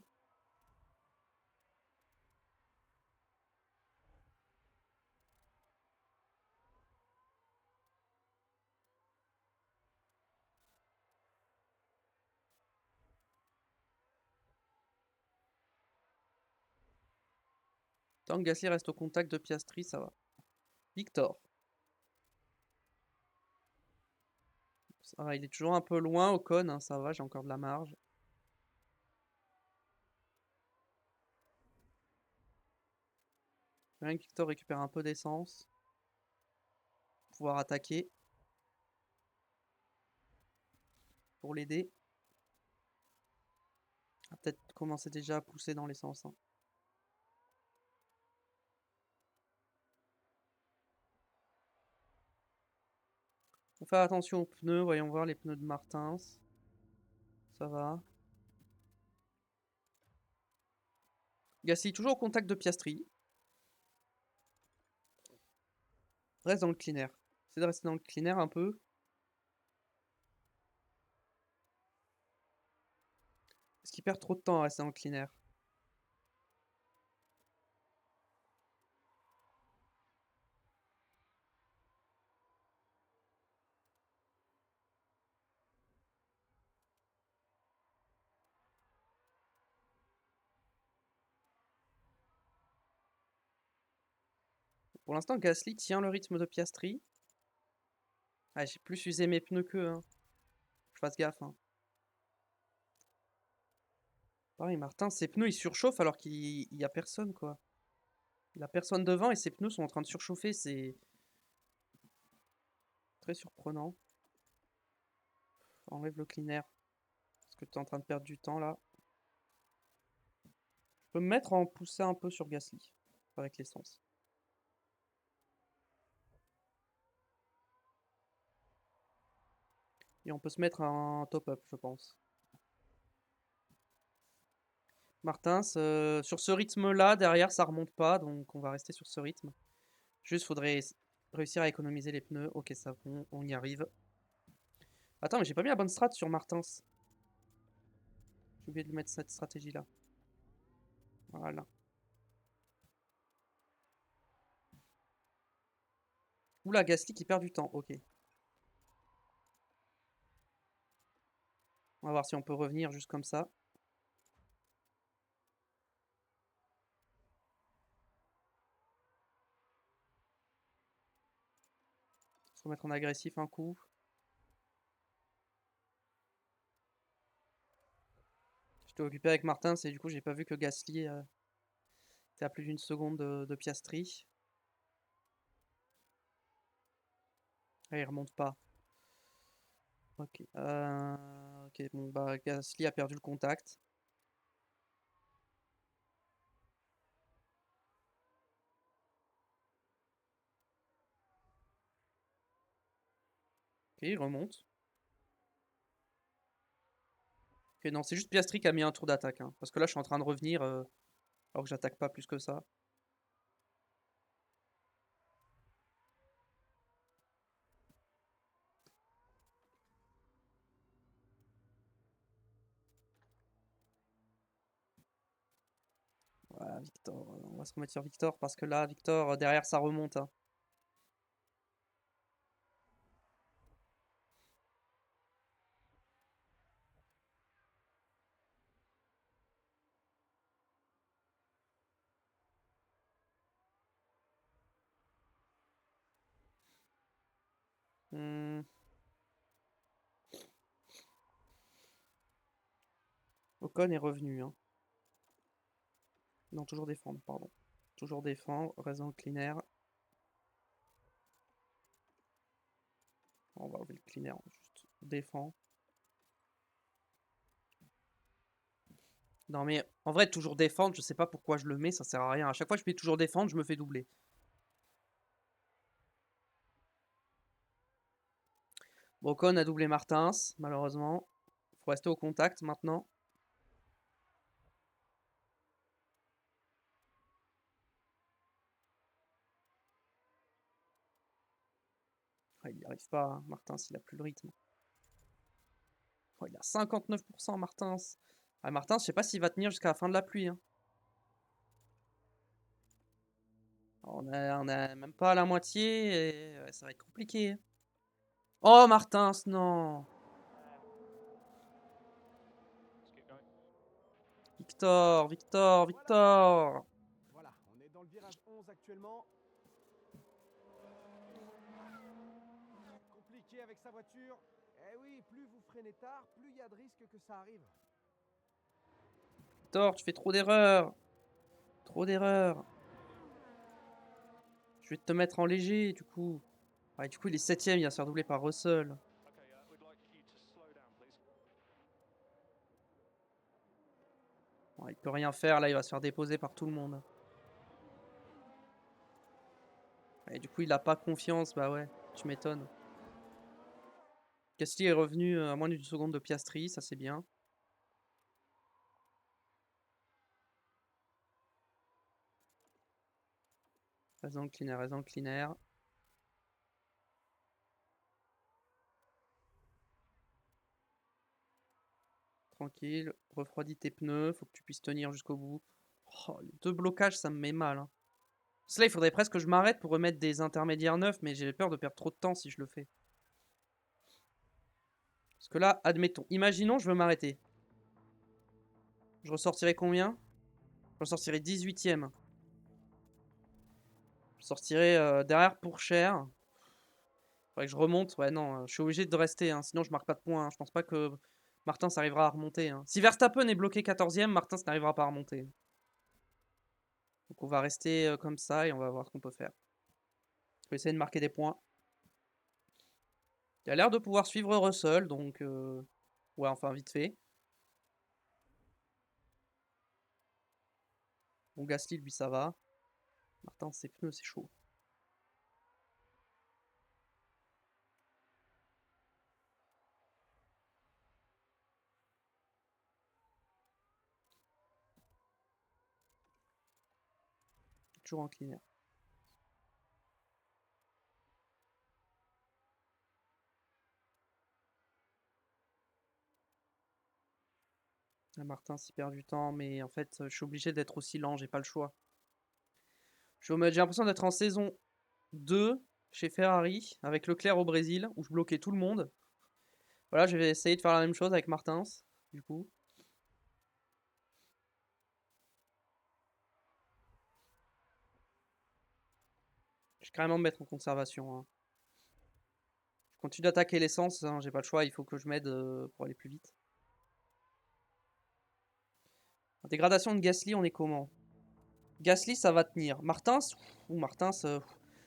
Tant que Gasly reste au contact de Piastri, ça va. Victor. Ça va, il est toujours un peu loin, Ocon, hein, ça va, j'ai encore de la marge. Rien que Victor récupère un peu d'essence. Pouvoir attaquer. Pour l'aider. On va peut-être commencer déjà à pousser dans l'essence. Hein. Faut faire attention aux pneus, voyons voir les pneus de Martins. Ça va. Gasly toujours au contact de Piastri. Reste dans le clean air. Essaye de rester dans le clean air un peu. Est-ce qu'il perd trop de temps à rester dans le clean air? Pour l'instant, Gasly tient le rythme de Piastri. Ah, j'ai plus usé mes pneus qu'eux. Hein. Je fasse gaffe. Hein. Pareil, Martin, ses pneus ils surchauffent alors qu'il y a personne quoi. Il a personne devant et ses pneus sont en train de surchauffer. C'est très surprenant. Enlève le clean air. Parce que tu es en train de perdre du temps là. Je peux me mettre en pousser un peu sur Gasly avec l'essence. Et on peut se mettre un top-up, je pense. Martins, sur ce rythme-là, derrière, ça remonte pas, donc on va rester sur ce rythme. Juste, faudrait réussir à économiser les pneus. Ok, ça, on y arrive. Attends, mais j'ai pas mis la bonne strat sur Martins. J'ai oublié de lui mettre cette stratégie-là. Voilà. Oula, Gasly qui perd du temps. Ok. On va voir si on peut revenir juste comme ça. Se remettre en agressif un coup. J'étais occupé avec Martins et du coup j'ai pas vu que Gasly était à plus d'une seconde de Piastri. Ah, il remonte pas. Ok. Ok, bon bah Gasly a perdu le contact. Ok, il remonte. Ok, non, c'est juste Piastri qui a mis un tour d'attaque. Hein, parce que là, je suis en train de revenir alors que j'attaque pas plus que ça. Voilà, Victor. On va se remettre sur Victor parce que là, Victor, derrière, ça remonte. Hein. Hmm. Ocon est revenu. Hein. Non, toujours défendre, pardon. Toujours défendre, raison clean air. On va enlever le clean air, juste défend. Non mais en vrai toujours défendre, je sais pas pourquoi je le mets, ça sert à rien. À chaque fois que je mets toujours défendre, je me fais doubler. Bon, Ocon a doublé Martins, malheureusement. Faut rester au contact maintenant. Ouais, il n'y arrive pas, hein. Martins, il a plus le rythme. Oh, il a 59% Martins. Ah, Martins, je sais pas s'il va tenir jusqu'à la fin de la pluie. Hein. On a même pas la moitié et ouais, ça va être compliqué. Oh Martins, non. Victor, Victor, Victor. Voilà, on est dans le virage 11 actuellement. Compliqué avec sa voiture. Eh oui, plus vous freinez tard, plus il y a de risques que ça arrive. Victor, tu fais trop d'erreurs. Trop d'erreurs. Je vais te mettre en léger, du coup. Ouais, du coup, il est 7ème, il va se faire doubler par Russell. Ouais, il peut rien faire, là, il va se faire déposer par tout le monde. Et du coup, il a pas confiance, bah ouais, tu m'étonnes. Gasly est revenu à moins d'une seconde de Piastri, ça c'est bien. Raison clean air, raison clean air. Tranquille, refroidis tes pneus, faut que tu puisses tenir jusqu'au bout. Oh, les deux blocages, ça me met mal. Hein. Parce que là, il faudrait presque que je m'arrête pour remettre des intermédiaires neufs, mais j'ai peur de perdre trop de temps si je le fais. Parce que là, admettons, imaginons, je veux m'arrêter. Je ressortirai combien? Je ressortirai 18ème. Je sortirai derrière pour cher. Faudrait que je remonte. Ouais, non, je suis obligé de rester, hein, sinon je marque pas de points, hein. Je pense pas que Martin s'arrivera à remonter, hein. Si Verstappen est bloqué 14e, Martin n'arrivera pas à remonter. Donc on va rester comme ça et on va voir ce qu'on peut faire. Je vais essayer de marquer des points. Il a l'air de pouvoir suivre Russell, donc ouais, enfin vite fait. Bon, Gasly, lui, ça va. Martin, ses pneus, c'est chaud. Toujours incliné. Martin s'y perd du temps, mais en fait, je suis obligé d'être aussi lent, j'ai pas le choix. J'ai l'impression d'être en saison 2 chez Ferrari, avec Leclerc au Brésil, où je bloquais tout le monde. Voilà, je vais essayer de faire la même chose avec Martins, du coup. Je vais carrément me mettre en conservation, hein. Je continue d'attaquer l'essence, hein, j'ai pas le choix, il faut que je m'aide pour aller plus vite. En dégradation de Gasly, on est comment? Gasly, ça va tenir. Martins,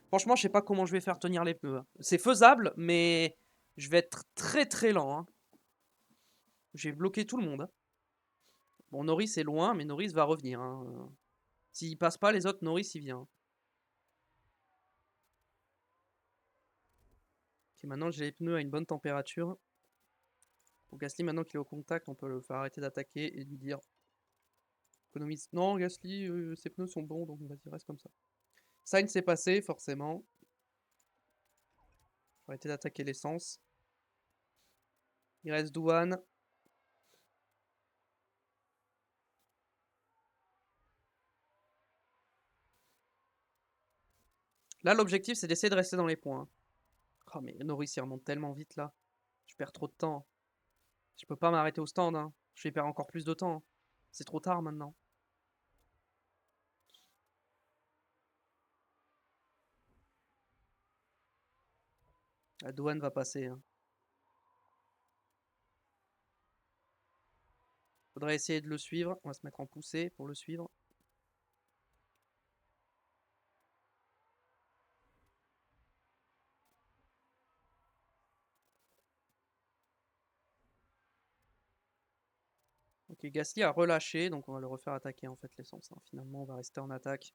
franchement, je sais pas comment je vais faire tenir les pneus, hein. C'est faisable, mais je vais être très très lent, hein. J'ai bloqué tout le monde, hein. Bon, Norris est loin, mais Norris va revenir, hein. S'il passe pas, les autres, Norris, il vient. Ok, maintenant j'ai les pneus à une bonne température. Pour Gasly, maintenant qu'il est au contact, on peut le faire arrêter d'attaquer et lui dire économise. Non, Gasly, ses pneus sont bons, donc vas-y, reste comme ça. Sainz s'est passé, forcément. Faut arrêter d'attaquer l'essence. Il reste Douane. Là, l'objectif, c'est d'essayer de rester dans les points. Oh, mais Norris, il remonte tellement vite, là. Je perds trop de temps. Je peux pas m'arrêter au stand, hein. Je vais perdre encore plus de temps. C'est trop tard, maintenant. La Douane va passer, hein. Faudrait essayer de le suivre. On va se mettre en poussée pour le suivre. Ok, Gasly a relâché, donc on va le refaire attaquer en fait l'essence, hein. Finalement, on va rester en attaque.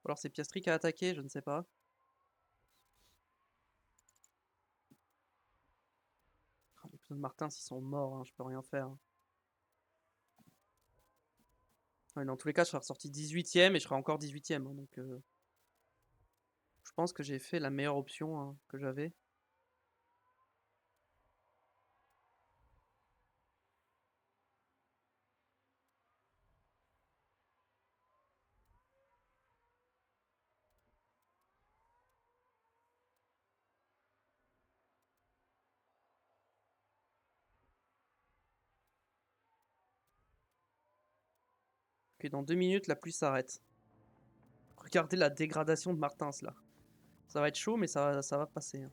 Ou alors c'est Piastri qui a attaqué, je ne sais pas. Oh, les pneus de Martin, s'ils sont morts, hein, je peux rien faire. Ouais, dans tous les cas, je serai ressorti 18ème et je serai encore 18ème, hein, donc je pense que j'ai fait la meilleure option, hein, que j'avais. Ok, dans 2 minutes, la pluie s'arrête. Regardez la dégradation de Martins là. Ça va être chaud, mais ça va passer, hein.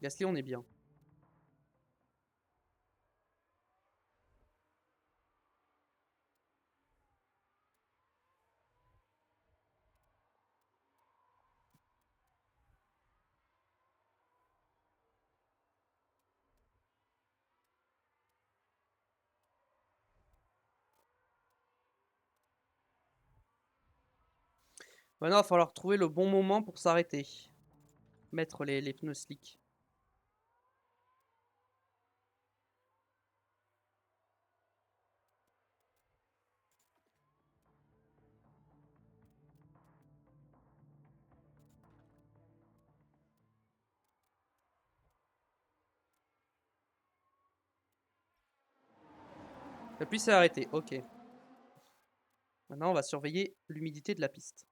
Gasly, on est bien. Maintenant, il va falloir trouver le bon moment pour s'arrêter. Mettre les pneus slick. La pluie s'est arrêtée, ok. Maintenant, on va surveiller l'humidité de la piste.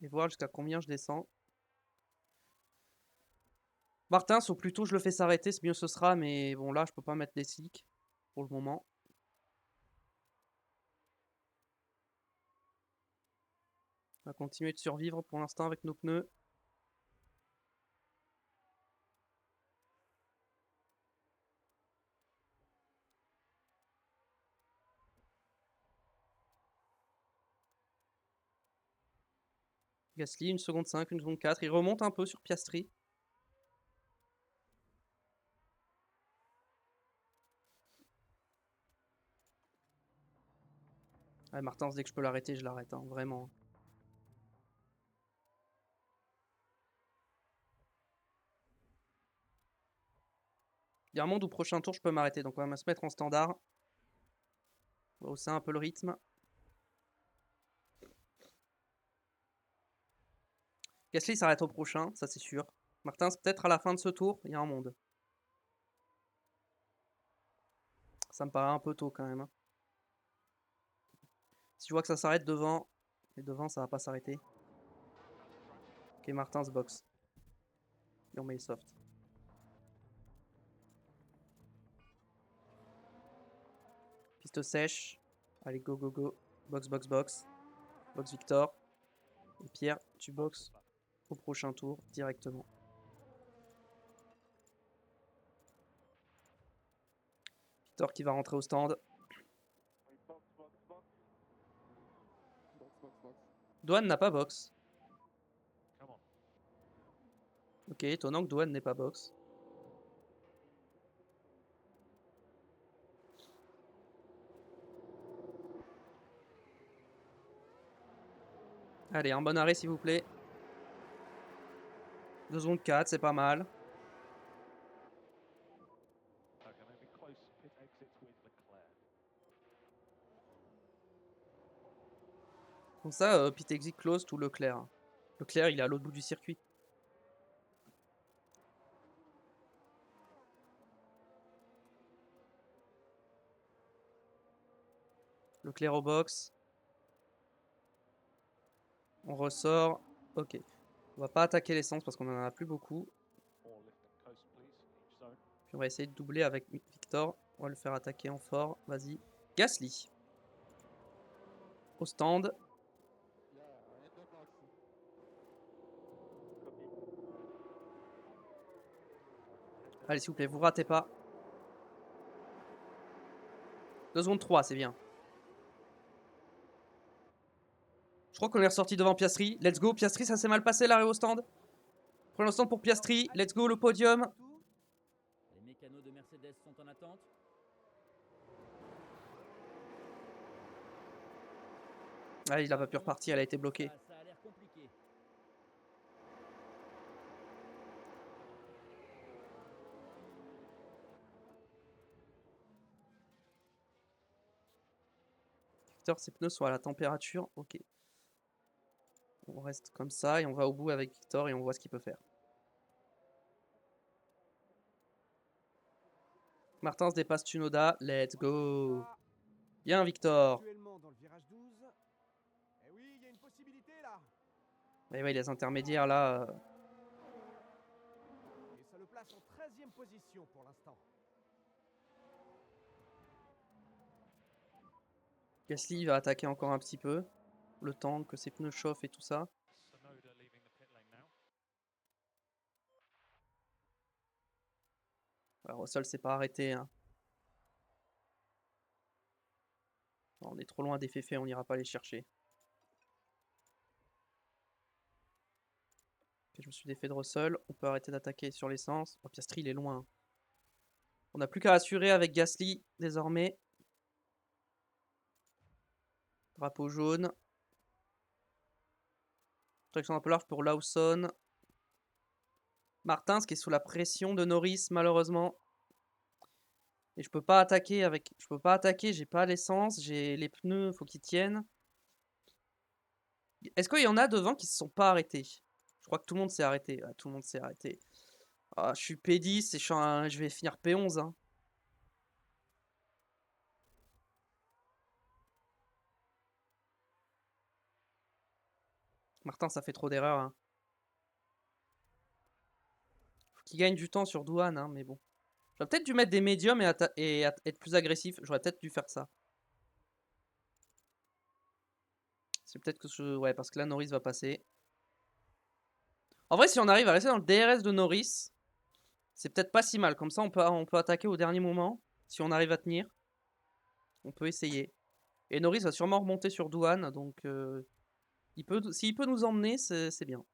Et voir jusqu'à combien je descends. Martins, au plus tôt je le fais s'arrêter, c'est mieux ce sera, mais bon là je peux pas mettre les slicks pour le moment. On va continuer de survivre pour l'instant avec nos pneus. Gasly, 1 seconde 5, 1 seconde 4. Il remonte un peu sur Piastri. Ouais, Martins, dès que je peux l'arrêter, je l'arrête, hein, vraiment. Il y a un monde où prochain tour je peux m'arrêter, donc on va se mettre en standard. On va hausser un peu le rythme. Gasly s'arrête au prochain, ça c'est sûr. Martins, peut-être à la fin de ce tour, il y a un monde. Ça me paraît un peu tôt quand même, hein. Si je vois que ça s'arrête devant, et devant ça va pas s'arrêter. Ok, Martins box. Et on met les soft. Piste sèche. Allez, go, go, go. Box, box, box. Box Victor. Et Pierre, tu boxes au prochain tour directement. Victor qui va rentrer au stand. Douane n'a pas box. Ok, étonnant que Douane n'ait pas box. Allez, un bon arrêt s'il vous plaît. 2 secondes 4, c'est pas mal. Comme ça, pit exit close tout Leclerc. Leclerc, il est à l'autre bout du circuit. Leclerc au box. On ressort. Ok. On va pas attaquer l'essence parce qu'on en a plus beaucoup. Puis on va essayer de doubler avec Victor. On va le faire attaquer en fort. Vas-y. Gasly. Au stand. Allez, s'il vous plaît, vous ratez pas. 2 secondes 3, c'est bien. Je crois qu'on est ressorti devant Piastri. Let's go, Piastri, ça s'est mal passé l'arrêt au stand. Prenons le stand pour Piastri. Let's go, le podium. Les mécanos de Mercedes sont en attente. Ah, il a pas pu repartir, elle a été bloquée. Ça a l'air compliqué. Victor, ses pneus sont à la température. Ok. On reste comme ça et on va au bout avec Victor et on voit ce qu'il peut faire. Martins dépasse Tsunoda. Let's go. Bien, Victor. Actuellement dans le virage 12. Eh oui, il y a une possibilité là. Et ouais, les intermédiaires là. Et ça le place en 13e position pour l'instant. Gasly va attaquer encore un petit peu. Le temps que ses pneus chauffent et tout ça. Alors, Russell s'est pas arrêté, hein. On est trop loin des féfés, on n'ira pas les chercher. Ok, je me suis défait de Russell. On peut arrêter d'attaquer sur l'essence. Oh, Piastri, il est loin. On n'a plus qu'à assurer avec Gasly désormais. Drapeau jaune. Traction un peu large pour Lawson. Martins qui est sous la pression de Norris malheureusement. Et je peux pas attaquer avec. Je peux pas attaquer, j'ai pas l'essence, j'ai les pneus, faut qu'ils tiennent. Est-ce qu'il y en a devant qui se sont pas arrêtés? Je crois que tout le monde s'est arrêté. Ah, tout le monde s'est arrêté. Ah, je suis P10 et je vais finir P11. Hein. Martin, ça fait trop d'erreurs. Hein. qui gagne du temps sur Douane, hein, mais bon. J'aurais peut-être dû mettre des médiums et être plus agressif. J'aurais peut-être dû faire ça. C'est peut-être que je... Ouais, parce que là, Norris va passer. En vrai, si on arrive à rester dans le DRS de Norris, c'est peut-être pas si mal. Comme ça, on peut attaquer au dernier moment. Si on arrive à tenir, on peut essayer. Et Norris va sûrement remonter sur Douane, donc s'il peut nous emmener, c'est bien.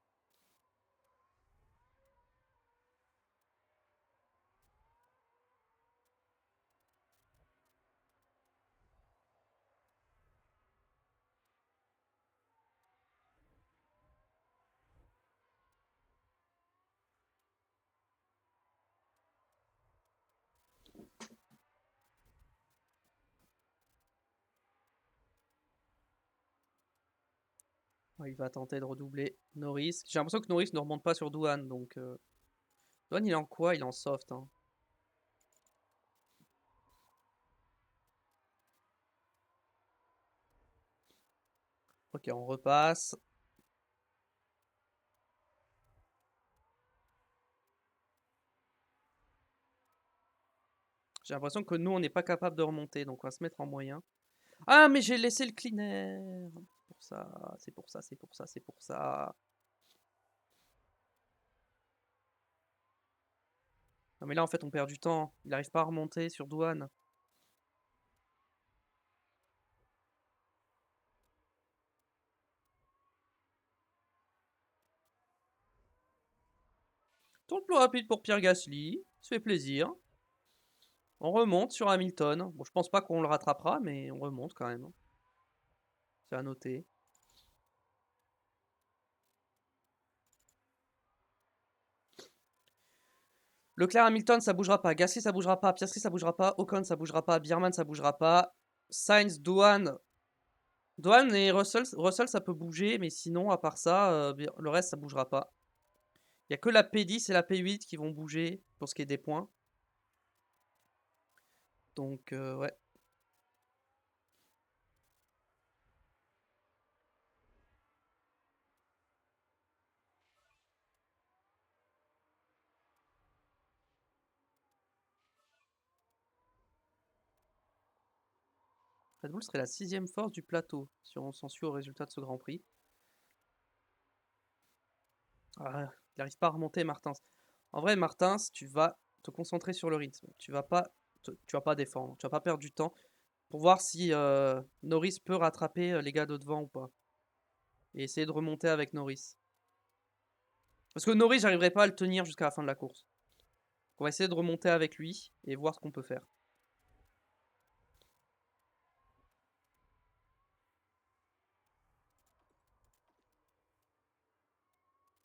Ouais, il va tenter de redoubler Norris. J'ai l'impression que Norris ne remonte pas sur Douane, donc... Douane, il est en quoi? Il est en soft, hein. Ok, on repasse. J'ai l'impression que nous, on n'est pas capable de remonter, donc on va se mettre en moyen. Ah, mais j'ai laissé le clean air. C'est pour ça, c'est pour ça, c'est pour ça, c'est pour ça. Non, mais là, en fait, on perd du temps. Il n'arrive pas à remonter sur Douane. Tour plus rapide pour Pierre Gasly. Ça fait plaisir. On remonte sur Hamilton. Bon, je pense pas qu'on le rattrapera, mais on remonte quand même. C'est à noter. Leclerc Hamilton, ça bougera pas. Gasly, ça bougera pas. Piastri, ça bougera pas. Ocon, ça bougera pas. Bierman, ça bougera pas. Sainz, Douane. Douane et Russell, ça peut bouger, mais sinon, à part ça, le reste, ça bougera pas. Il y a que la P10 et la P8 qui vont bouger pour ce qui est des points. Donc, ouais. Red Bull serait la 6ème force du plateau, si on s'en suit au résultat de ce Grand Prix. Ah, il n'arrive pas à remonter, Martins. En vrai, Martins, tu vas te concentrer sur le rythme. Tu vas pas défendre. Tu vas pas perdre du temps pour voir si Norris peut rattraper les gars de devant ou pas. Et essayer de remonter avec Norris. Parce que Norris, j'arriverai pas à le tenir jusqu'à la fin de la course. On va essayer de remonter avec lui et voir ce qu'on peut faire.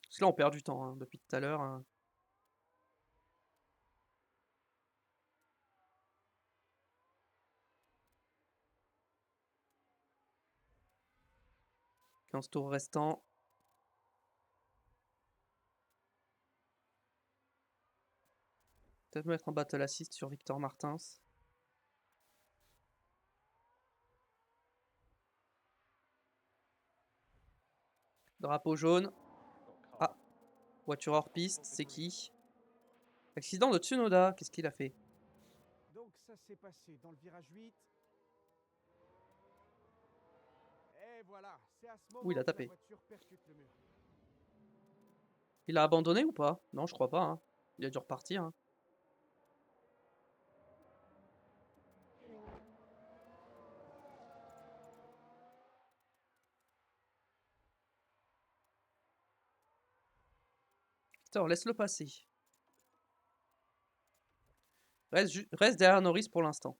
Parce que là, on perd du temps hein, depuis tout à l'heure. Hein. Quinze tours restants. Peut-être me mettre en battle assist sur Victor Martins. Drapeau jaune. Ah, voiture hors piste, c'est qui? Accident de Tsunoda, qu'est-ce qu'il a fait? Donc ça s'est passé dans le virage 8. Et voilà, c'est à ce Ouh, il moment a que la tapé. voiture percute le mur. Il a abandonné ou pas? Non, je crois pas. Hein. Il a dû repartir. Hein. Putain, laisse-le passer. Reste derrière Norris pour l'instant.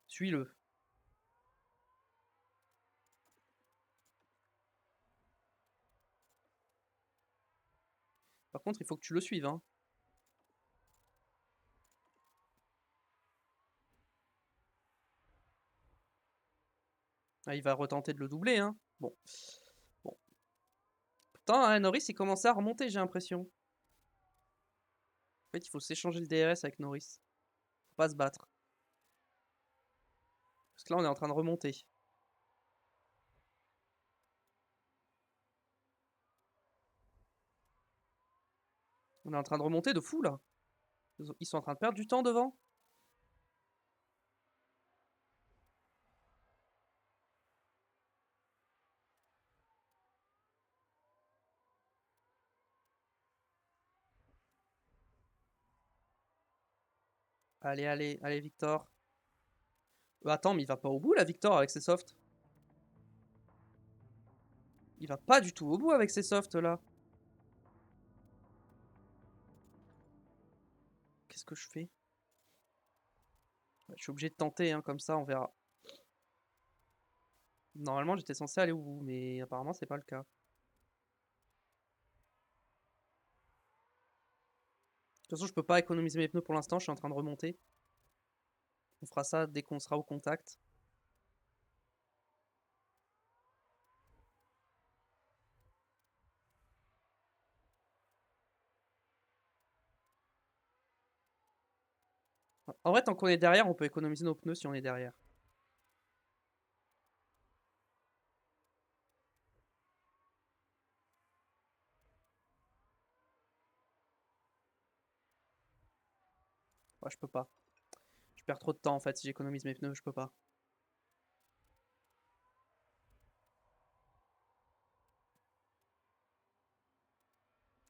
Suis-le. Par contre, il faut que tu le suives. Hein. Ah, il va retenter de le doubler. Hein. Bon. Bon. Pourtant, hein, Norris, il commençait à remonter, j'ai l'impression. En fait, il faut s'échanger le DRS avec Norris. Faut pas se battre. Parce que là, on est en train de remonter. On est en train de remonter de fou là. Ils sont en train de perdre du temps devant. Allez, allez, allez, Victor. Attends, mais il va pas au bout là, Victor, avec ses softs. Il va pas du tout au bout avec ses softs là. Qu'est-ce que je fais? Je suis obligé de tenter, hein, comme ça on verra. Normalement j'étais censé aller au bout, mais apparemment c'est pas le cas. De toute façon je peux pas économiser mes pneus pour l'instant, je suis en train de remonter. On fera ça dès qu'on sera au contact. En vrai, tant qu'on est derrière, on peut économiser nos pneus si on est derrière. Ouais, je peux pas. Je perds trop de temps en fait si j'économise mes pneus, je peux pas.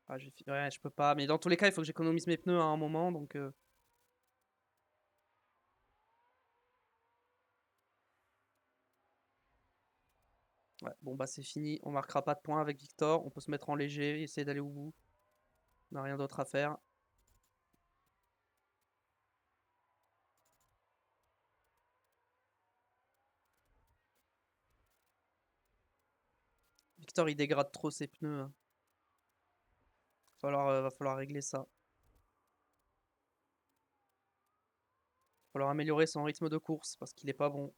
Ah, ouais, je peux pas. Mais dans tous les cas, il faut que j'économise mes pneus à un moment, donc... Ouais, bon bah c'est fini. On marquera pas de points avec Victor. On peut se mettre en léger, essayer d'aller au bout. On n'a rien d'autre à faire. Victor, il dégrade trop ses pneus, hein. Va falloir régler ça. Va falloir améliorer son rythme de course parce qu'il est pas bon.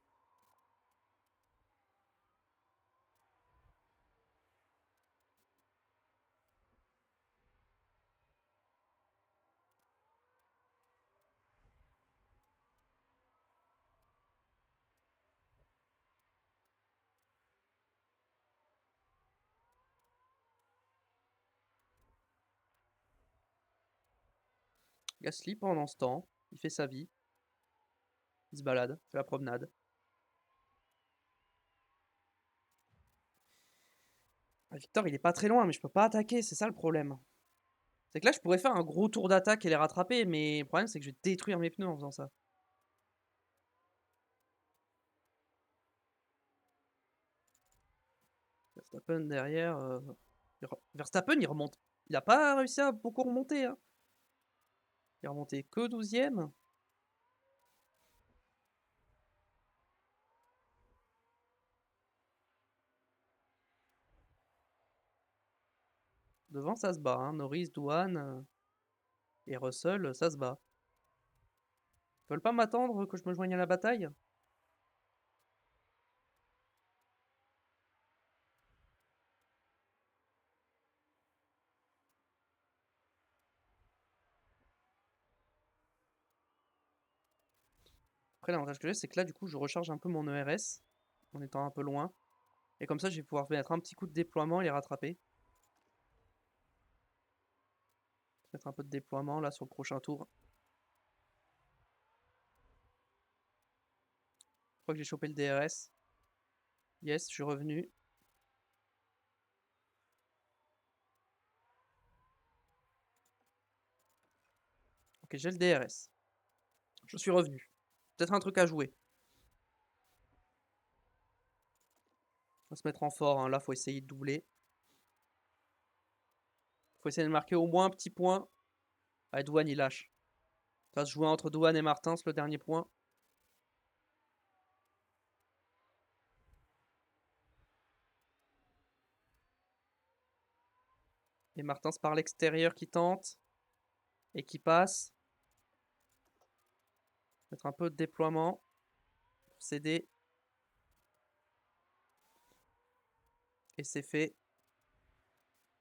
Gasly, pendant ce temps, il fait sa vie. Il se balade, fait la promenade. Ah, Victor, il est pas très loin, mais je peux pas attaquer, c'est ça le problème. C'est que là, je pourrais faire un gros tour d'attaque et les rattraper, mais le problème, c'est que je vais détruire mes pneus en faisant ça. Verstappen derrière. Verstappen, il remonte. Il a pas réussi à beaucoup remonter, hein. Il est remonté que 12e. Devant, ça se bat, hein. Norris, Douane et Russell, ça se bat. Ils veulent pas m'attendre que je me joigne à la bataille? Après, l'avantage que j'ai, c'est que là, du coup, je recharge un peu mon ERS en étant un peu loin. Et comme ça, je vais pouvoir mettre un petit coup de déploiement et les rattraper. Mettre un peu de déploiement là sur le prochain tour. Je crois que j'ai chopé le DRS. Yes, je suis revenu. Ok, j'ai le DRS. Je suis revenu. Peut-être un truc à jouer. On va se mettre en fort, hein. Là, faut essayer de doubler. Faut essayer de marquer au moins un petit point. Ah, Douane, il lâche. Ça va se jouer entre Douane et Martins, le dernier point. Et Martins par l'extérieur qui tente. Et qui passe. Mettre un peu de déploiement. Pour s'aider. Et c'est fait.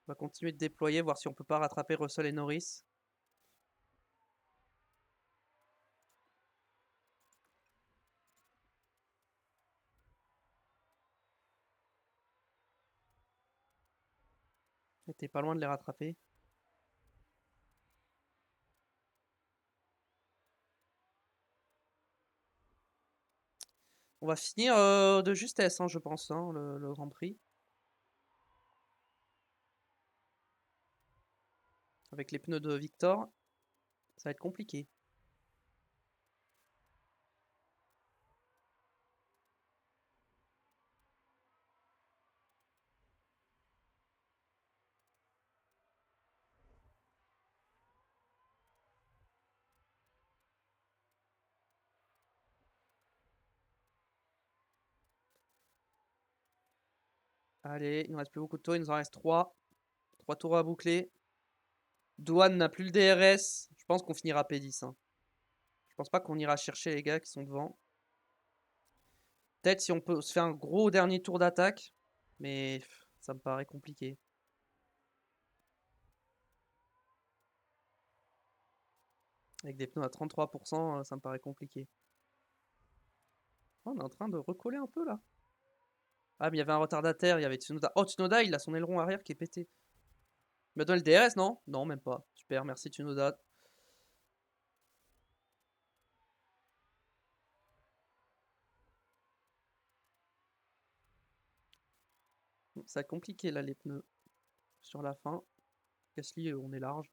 On va continuer de déployer, voir si on peut pas rattraper Russell et Norris. J'étais pas loin de les rattraper. On va finir de justesse, hein, je pense, hein, le Grand Prix. Avec les pneus de Victor, ça va être compliqué. Allez, il nous reste plus beaucoup de tours, il nous en reste 3. 3 tours à boucler. Douane n'a plus le DRS. Je pense qu'on finira P10. Hein. Je pense pas qu'on ira chercher les gars qui sont devant. Peut-être si on peut se faire un gros dernier tour d'attaque. Mais ça me paraît compliqué. Avec des pneus à 33%, ça me paraît compliqué. Oh, on est en train de recoller un peu là. Ah, mais il y avait un retardataire, il y avait Tsunoda. Oh, Tsunoda, il a son aileron arrière qui est pété. Il m'a donné le DRS, non? Non, même pas. Super, merci Tsunoda. Ça va être compliqué là, les pneus. Sur la fin. Gasly, on est large.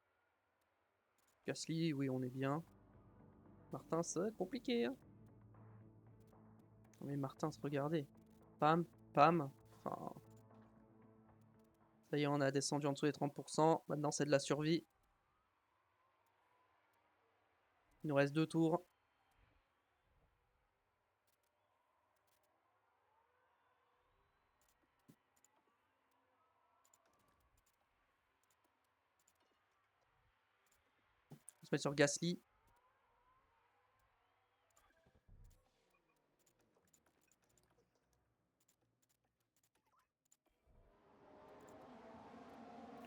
Gasly, oui, on est bien. Martin, ça va être compliqué. Hein. Mais Martin, regardez. Pam, pam. Enfin, ça y est, on a descendu en dessous des 30%. Maintenant, c'est de la survie. Il nous reste 2 tours. On se met sur Gasly.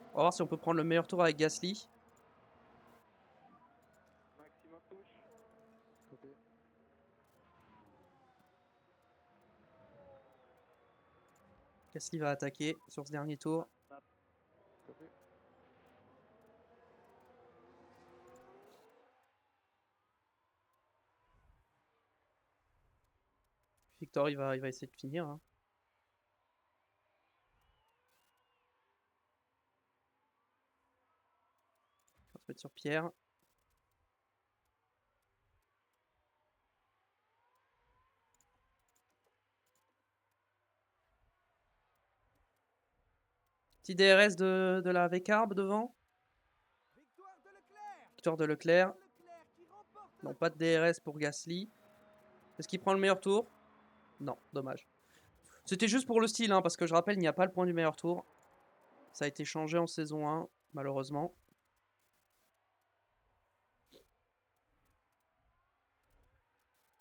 On va voir si on peut prendre le meilleur tour avec Gasly. Gasly va attaquer sur ce dernier tour. Victor, il va essayer de finir. Hein. On va se mettre sur Pierre. Petit DRS de la V-Carb devant. Victoire de Leclerc. Non, pas de DRS pour Gasly. Est-ce qu'il prend le meilleur tour? Non, dommage. C'était juste pour le style, hein, parce que je rappelle, il n'y a pas le point du meilleur tour. Ça a été changé en saison 1, malheureusement.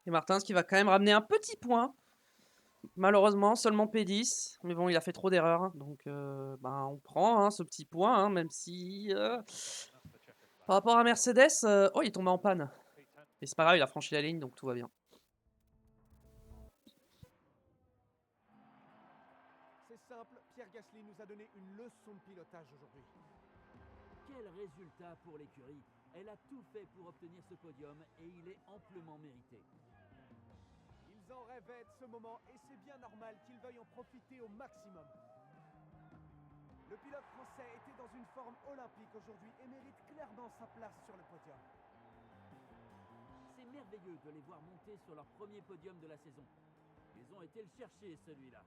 Et Martin, ce qui va quand même ramener un petit point. Malheureusement, seulement P10. Mais bon, il a fait trop d'erreurs. Donc, ben, on prend hein, ce petit point, hein, même si... par rapport à Mercedes... oh, il est tombé en panne. Et c'est pas grave, il a franchi la ligne, donc tout va bien. C'est simple, Pierre Gasly nous a donné une leçon de pilotage aujourd'hui. Quel résultat pour l'écurie! Elle a tout fait pour obtenir ce podium et il est amplement mérité. Ils en rêvaient de ce moment et c'est bien normal qu'ils veuillent en profiter au maximum. Le pilote français était dans une forme olympique aujourd'hui et mérite clairement sa place sur le podium. C'est merveilleux de les voir monter sur leur premier podium de la saison. Ils ont été le chercher, celui-là.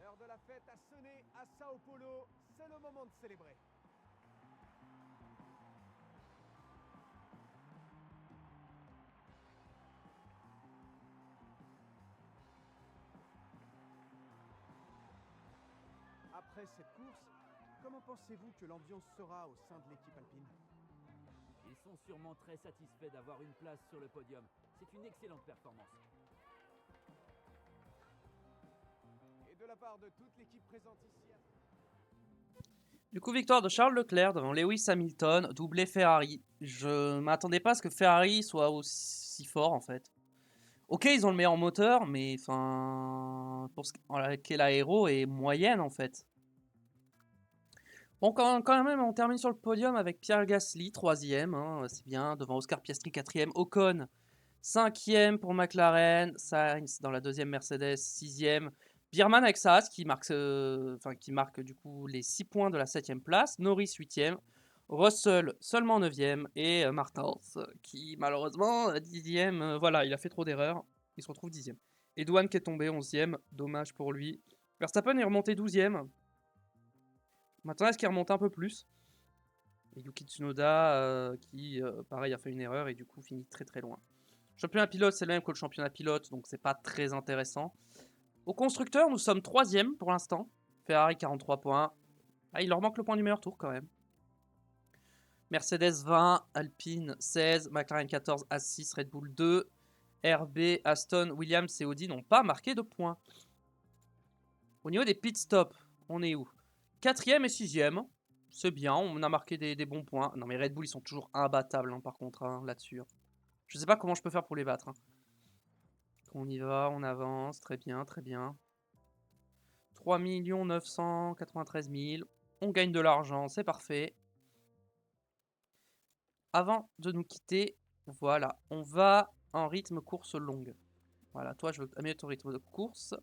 L'heure de la fête a sonné à Sao Paulo, c'est le moment de célébrer. Après cette course, comment pensez-vous que l'ambiance sera au sein de l'équipe alpine? Ils sont sûrement très satisfaits d'avoir une place sur le podium. C'est une excellente performance. Et de la part de toute l'équipe présente ici... Du coup, victoire de Charles Leclerc devant Lewis Hamilton, doublé Ferrari. Je m'attendais pas à ce que Ferrari soit aussi fort en fait. Ok, ils ont le meilleur moteur, mais enfin, pour ce qu'est l'aéro est moyenne en fait. Bon, quand même, on termine sur le podium avec Pierre Gasly, 3ème, hein, c'est bien, devant Oscar Piastri, 4ème, Ocon, 5e pour McLaren. Sainz dans la deuxième Mercedes. 6e. Bierman avec sa Haas qui marque du coup les 6 points de la 7e place. Norris 8e. Russell seulement 9e. Et Martins qui malheureusement 10e. Voilà, il a fait trop d'erreurs. Il se retrouve 10e. Edouane qui est tombé 11e. Dommage pour lui. Verstappen est remonté 12e. Maintenant, est-ce qu'il remonte un peu plus? Et Yuki Tsunoda qui, pareil, a fait une erreur et du coup finit très très loin. Championnat pilote, c'est le même que le championnat pilote, donc c'est pas très intéressant. Au constructeur, nous sommes 3e pour l'instant. Ferrari 43 points. Ah, il leur manque le point du meilleur tour quand même. Mercedes 20, Alpine 16, McLaren 14, As 6, Red Bull 2, RB, Aston, Williams et Audi n'ont pas marqué de points. Au niveau des pit stops, on est où? 4e et 6e. C'est bien, on a marqué des bons points. Non mais Red Bull, ils sont toujours imbattables par contre là-dessus. Je sais pas comment je peux faire pour les battre. On y va, on avance, très bien, très bien. 3 993 000. On gagne de l'argent, c'est parfait. Avant de nous quitter, voilà, on va en rythme course longue. Voilà, toi je veux améliorer ton rythme de course.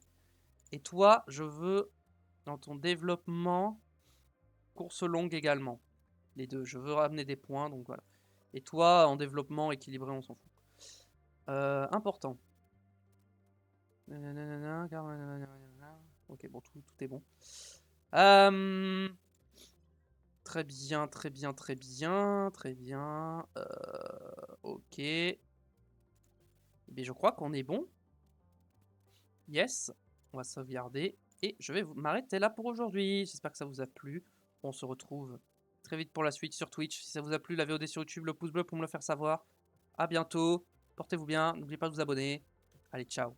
Et toi, je veux dans ton développement course longue également. Les deux, je veux ramener des points, donc voilà. Et toi, en développement équilibré, on s'en fout. Important. Ok, bon, tout est bon. Très bien, très bien, très bien, très bien. Ok. Mais je crois qu'on est bon. Yes. On va sauvegarder. Et je vais m'arrêter là pour aujourd'hui. J'espère que ça vous a plu. On se retrouve très vite pour la suite sur Twitch. Si ça vous a plu, la VOD sur YouTube, le pouce bleu pour me le faire savoir. À bientôt. Portez-vous bien. N'oubliez pas de vous abonner. Allez, ciao.